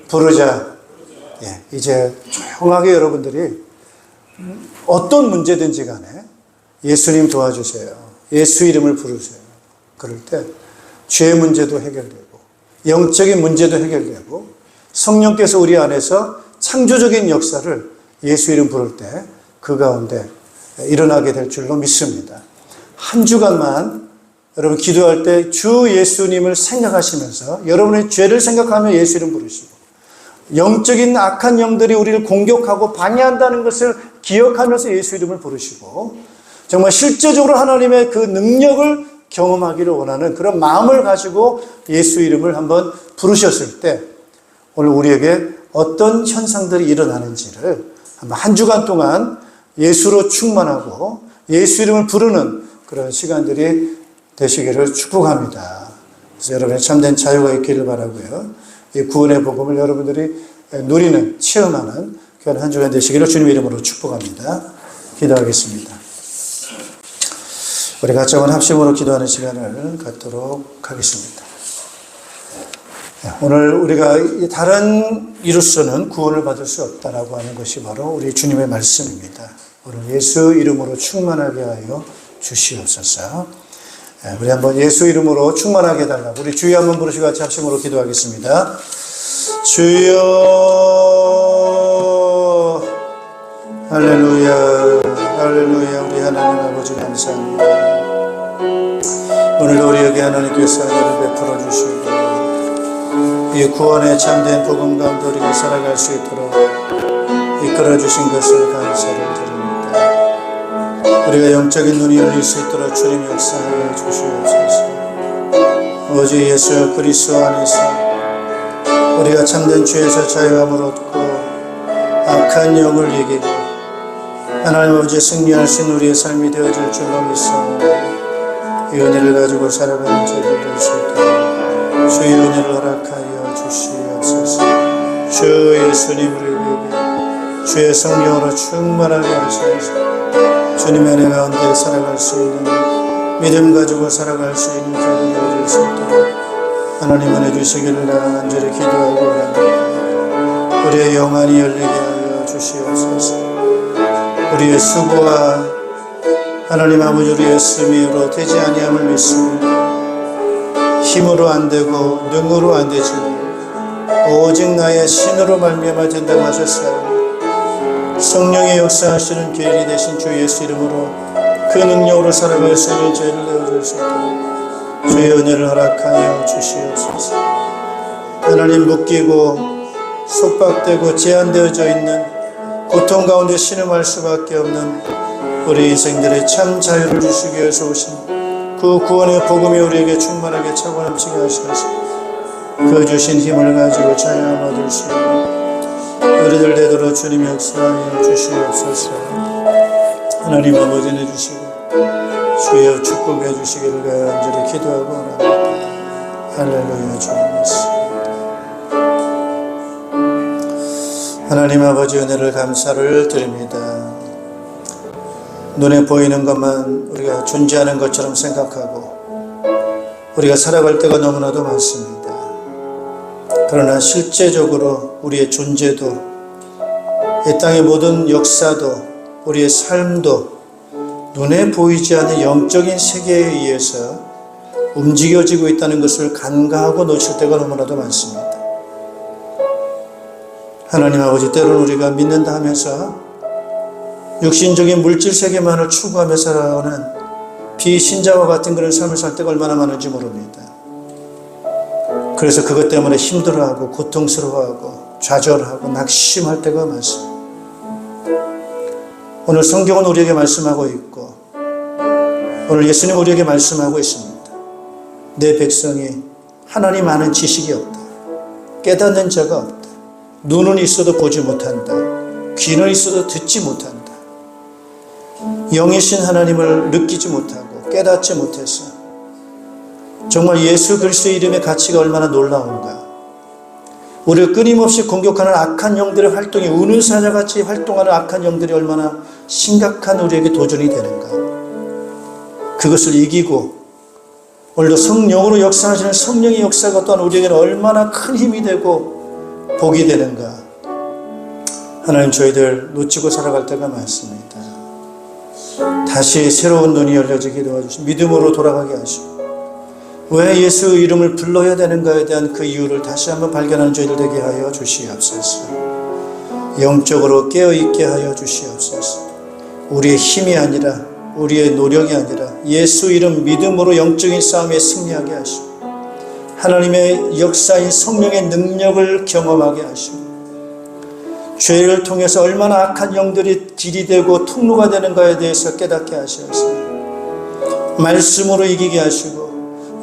부르자. 이제 조용하게 여러분들이 어떤 문제든지 간에 예수님 도와주세요. 예수 이름을 부르세요. 그럴 때 죄 문제도 해결되고 영적인 문제도 해결되고 성령께서 우리 안에서 창조적인 역사를 예수 이름 부를 때 그 가운데 일어나게 될 줄로 믿습니다. 한 주간만 여러분 기도할 때 주 예수님을 생각하시면서 여러분의 죄를 생각하며 예수 이름 부르시고 영적인 악한 영들이 우리를 공격하고 방해한다는 것을 기억하면서 예수 이름을 부르시고 정말 실제적으로 하나님의 그 능력을 경험하기를 원하는 그런 마음을 가지고 예수 이름을 한번 부르셨을 때 오늘 우리에게 어떤 현상들이 일어나는지를 한번 한 주간 동안 예수로 충만하고 예수 이름을 부르는 그런 시간들이 되시기를 축복합니다. 그래서 여러분의 참된 자유가 있기를 바라고요. 이 구원의 복음을 여러분들이 누리는, 체험하는 그런 한 주간 되시기를 주님의 이름으로 축복합니다. 기도하겠습니다. 우리 같이 한번 합심으로 기도하는 시간을 갖도록 하겠습니다. 오늘 우리가 다른 이로서는 구원을 받을 수 없다라고 하는 것이 바로 우리 주님의 말씀입니다. 오늘 예수 이름으로 충만하게 하여 주시옵소서. 우리 한번 예수 이름으로 충만하게 해달라고 우리 주여 한번 부르시고 같이 합심으로 기도하겠습니다. 주여 할렐루야 할렐루야. 우리 하나님 아버지 감사합니다. 오늘도 우리에게 하나님께서 은혜를 베풀어 주시고 이 구원의 참된 복음 가운데 우리가 살아갈 수 있도록 이끌어 주신 것을 감사를 드립니다. 우리가 영적인 눈이 열릴 수 있도록 주님 역사하여 주시옵소서. 오직 예수 그리스도 안에서 우리가 참된 죄에서 자유함을 얻고 악한 영을 이기고 하나님 아버지 승리할 수 있는 우리의 삶이 되어질 줄로 믿습니다. 이 은혜를 가지고 살아가는 저희들 될 수 있도록 주의 은혜를 허락하여 주시옵소서. 주 예수님 우리에게 주의 성령으로 충만하게 하셔서 주님의 은혜 가운데 살아갈 수 있는 믿음 가지고 살아갈 수 있는 저희들 되어질 수 있도록 하나님 은혜 주시기를 간절히 기도하고 합니다. 우리의 영안이 열리게 하여 주시옵소서. 우리의 수고와 하나님 아버지 우리의 쓰미로 되지 아니함을 믿습니다. 힘으로 안 되고 능으로 안 되지만 오직 나의 신으로 말미암아 된다고 하셨사오니 성령의 역사하시는 계율이 되신 주 예수 이름으로 그 능력으로 살아갈 수 있는 죄를 내어줄 수 있도록 주의 은혜를 허락하여 주시옵소서. 하나님 묶이고 속박되고 제한되어져 있는 고통 가운데 신음할 수밖에 없는 우리 인생들의 참 자유를 주시기 위해서 오신 그 구원의 복음이 우리에게 충만하게 차고 넘치게 하셔서 그 주신 힘을 가지고 자유함 얻을 수 있는 우리들 되도록 주님 역사하여 주시옵소서. 하나님 아버지 내주시고 주여 축복해 주시기를 간절히 기도하고 합니다. 할렐루야. 주님 하나님 아버지 은혜를 감사를 드립니다. 눈에 보이는 것만 우리가 존재하는 것처럼 생각하고 우리가 살아갈 때가 너무나도 많습니다. 그러나 실제적으로 우리의 존재도, 이 땅의 모든 역사도, 우리의 삶도 눈에 보이지 않는 영적인 세계에 의해서 움직여지고 있다는 것을 간과하고 놓칠 때가 너무나도 많습니다. 하나님 아버지, 때로는 우리가 믿는다 하면서 육신적인 물질 세계만을 추구하며 살아가는 비신자와 같은 그런 삶을 살 때가 얼마나 많은지 모릅니다. 그래서 그것 때문에 힘들어하고 고통스러워하고 좌절하고 낙심할 때가 많습니다. 오늘 성경은 우리에게 말씀하고 있고, 오늘 예수님 우리에게 말씀하고 있습니다. 내 백성이 하나님 아는 지식이 없다. 깨닫는 자가 없다. 눈은 있어도 보지 못한다. 귀는 있어도 듣지 못한다. 영이신 하나님을 느끼지 못하고 깨닫지 못해서 정말 예수 그리스도의 이름의 가치가 얼마나 놀라운가. 우리를 끊임없이 공격하는 악한 영들의 활동이, 우는 사자같이 활동하는 악한 영들이 얼마나 심각한 우리에게 도전이 되는가. 그것을 이기고 오늘도 성령으로 역사하시는 성령의 역사가 또한 우리에게는 얼마나 큰 힘이 되고 복이 되는가. 하나님, 저희들 놓치고 살아갈 때가 많습니다. 다시 새로운 눈이 열려지게 도와주시고 믿음으로 돌아가게 하시고, 왜 예수 이름을 불러야 되는가에 대한 그 이유를 다시 한번 발견하는 저희들 되게 하여 주시옵소서. 영적으로 깨어있게 하여 주시옵소서. 우리의 힘이 아니라, 우리의 노력이 아니라 예수 이름 믿음으로 영적인 싸움에 승리하게 하시고, 하나님의 역사인 성령의 능력을 경험하게 하시고, 죄를 통해서 얼마나 악한 영들이 길이 되고 통로가 되는가에 대해서 깨닫게 하시옵소서. 말씀으로 이기게 하시고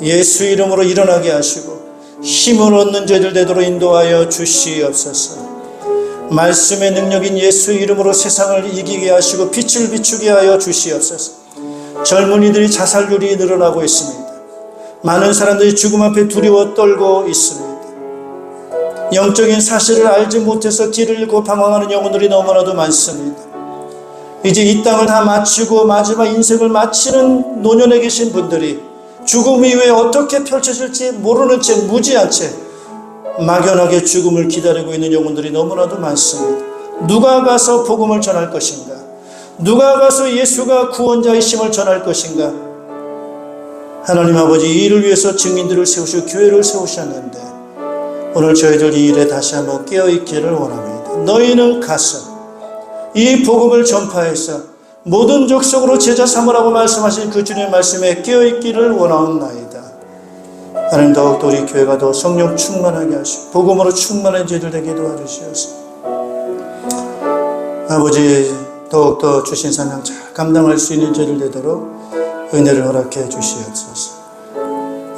예수 이름으로 일어나게 하시고 힘을 얻는 저희들 되도록 인도하여 주시옵소서. 말씀의 능력인 예수 이름으로 세상을 이기게 하시고 빛을 비추게 하여 주시옵소서. 젊은이들이 자살률이 늘어나고 있습니다. 많은 사람들이 죽음 앞에 두려워 떨고 있습니다. 영적인 사실을 알지 못해서 길을 잃고 방황하는 영혼들이 너무나도 많습니다. 이제 이 땅을 다 마치고 마지막 인생을 마치는 노년에 계신 분들이 죽음 이후에 어떻게 펼쳐질지 모르는 채 무지한 채 막연하게 죽음을 기다리고 있는 영혼들이 너무나도 많습니다. 누가 가서 복음을 전할 것인가? 누가 가서 예수가 구원자이심을 전할 것인가? 하나님 아버지, 이 일을 위해서 증인들을 세우시고 교회를 세우셨는데 오늘 저희들 이 일에 다시 한번 깨어있기를 원합니다. 너희는 가서 이 복음을 전파해서 모든 족속으로 제자 삼으라고 말씀하신 그 주님의 말씀에 깨어있기를 원하옵나이다. 하나님, 더욱더 우리 교회가 더 성령 충만하게 하시고 복음으로 충만한 저희들 되게 도와주시옵소서. 아버지, 더욱더 주신 사명 잘 감당할 수 있는 저희들 되도록 은혜를 허락해 주시옵소서.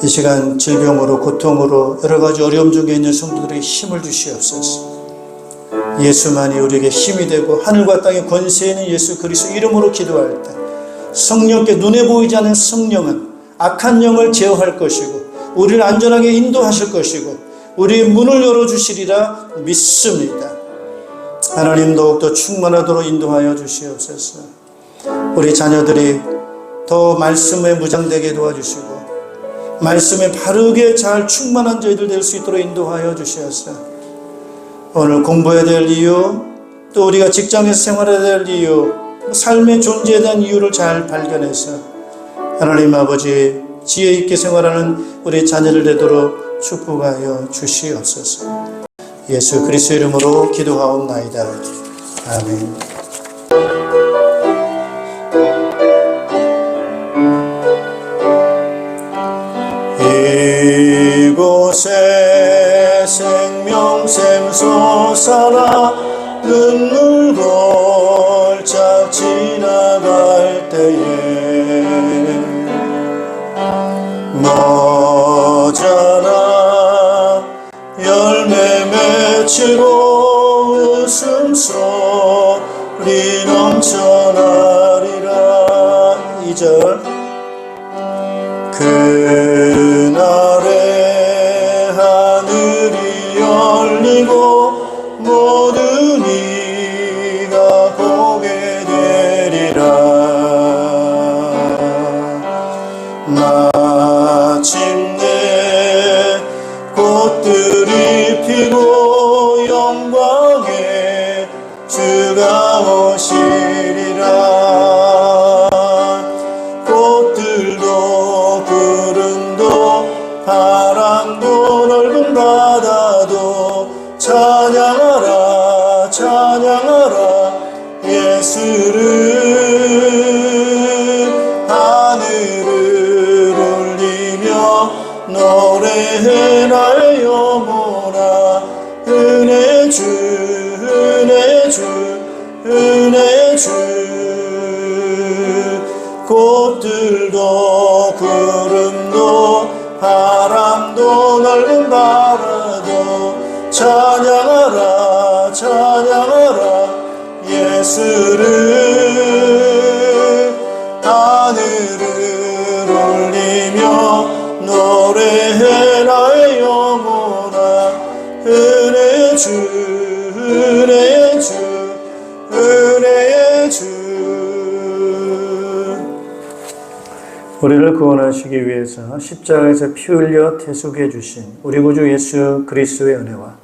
이 시간 질병으로 고통으로 여러 가지 어려움 중에 있는 성도들에게 힘을 주시옵소서. 예수만이 우리에게 힘이 되고 하늘과 땅의 권세 있는 예수 그리스도 이름으로 기도할 때 성령께 눈에 보이지 않는 성령은 악한 영을 제어할 것이고 우리를 안전하게 인도하실 것이고 우리의 문을 열어주시리라 믿습니다. 하나님, 더욱더 충만하도록 인도하여 주시옵소서. 우리 자녀들이 더 말씀에 무장되게 도와주시고 말씀에 바르게 잘 충만한 저희들 될 수 있도록 인도하여 주시옵소서. 오늘 공부해야 될 이유, 또 우리가 직장에서 생활해야 될 이유, 삶의 존재에 대한 이유를 잘 발견해서 하나님 아버지, 지혜 있게 생활하는 우리 자녀들 되도록 축복하여 주시옵소서. 예수 그리스도 이름으로 기도하옵나이다. 아멘. 이곳에 생명샘 솟아나 눈물 골짝 지나갈 때에 너잖아 열매 맺히고 웃음소리 넘쳐나리라. 2절 그날에 하늘이 열리고 모든 이가 보게 되리라. 마침내 꽃들이 꽃들도 구름도 바람도 넓은 바다도 찬양하라 찬양하라 예수를 하늘을 올리며 노래해 나의 영혼아 은혜의 주 은혜의 주 은혜의 주. 우리를 구원하시기 위해서 십자가에서 피 흘려 대속해 주신 우리 구주 예수 그리스도의 은혜와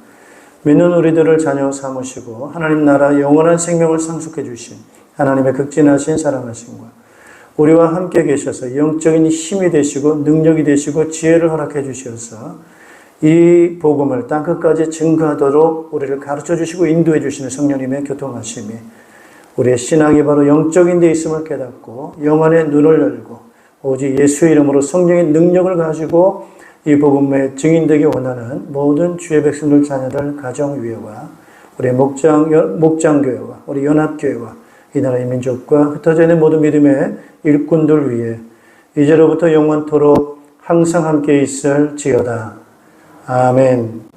믿는 우리들을 자녀 삼으시고 하나님 나라 영원한 생명을 상속해 주신 하나님의 극진하신 사랑하심과 우리와 함께 계셔서 영적인 힘이 되시고 능력이 되시고 지혜를 허락해 주셔서 이 복음을 땅끝까지 증거하도록 우리를 가르쳐 주시고 인도해 주시는 성령님의 교통하심이 우리의 신앙이 바로 영적인 데 있음을 깨닫고 영혼의 눈을 열고 오직 예수 이름으로 성령의 능력을 가지고 이 복음에 증인되기 원하는 모든 주의 백성들 자녀들 가정위회와 우리 목장교회와 우리 연합교회와 이 나라의 민족과 흩어져 있는 모든 믿음의 일꾼들 위해 이제로부터 영원토록 항상 함께 있을지어다. 아멘.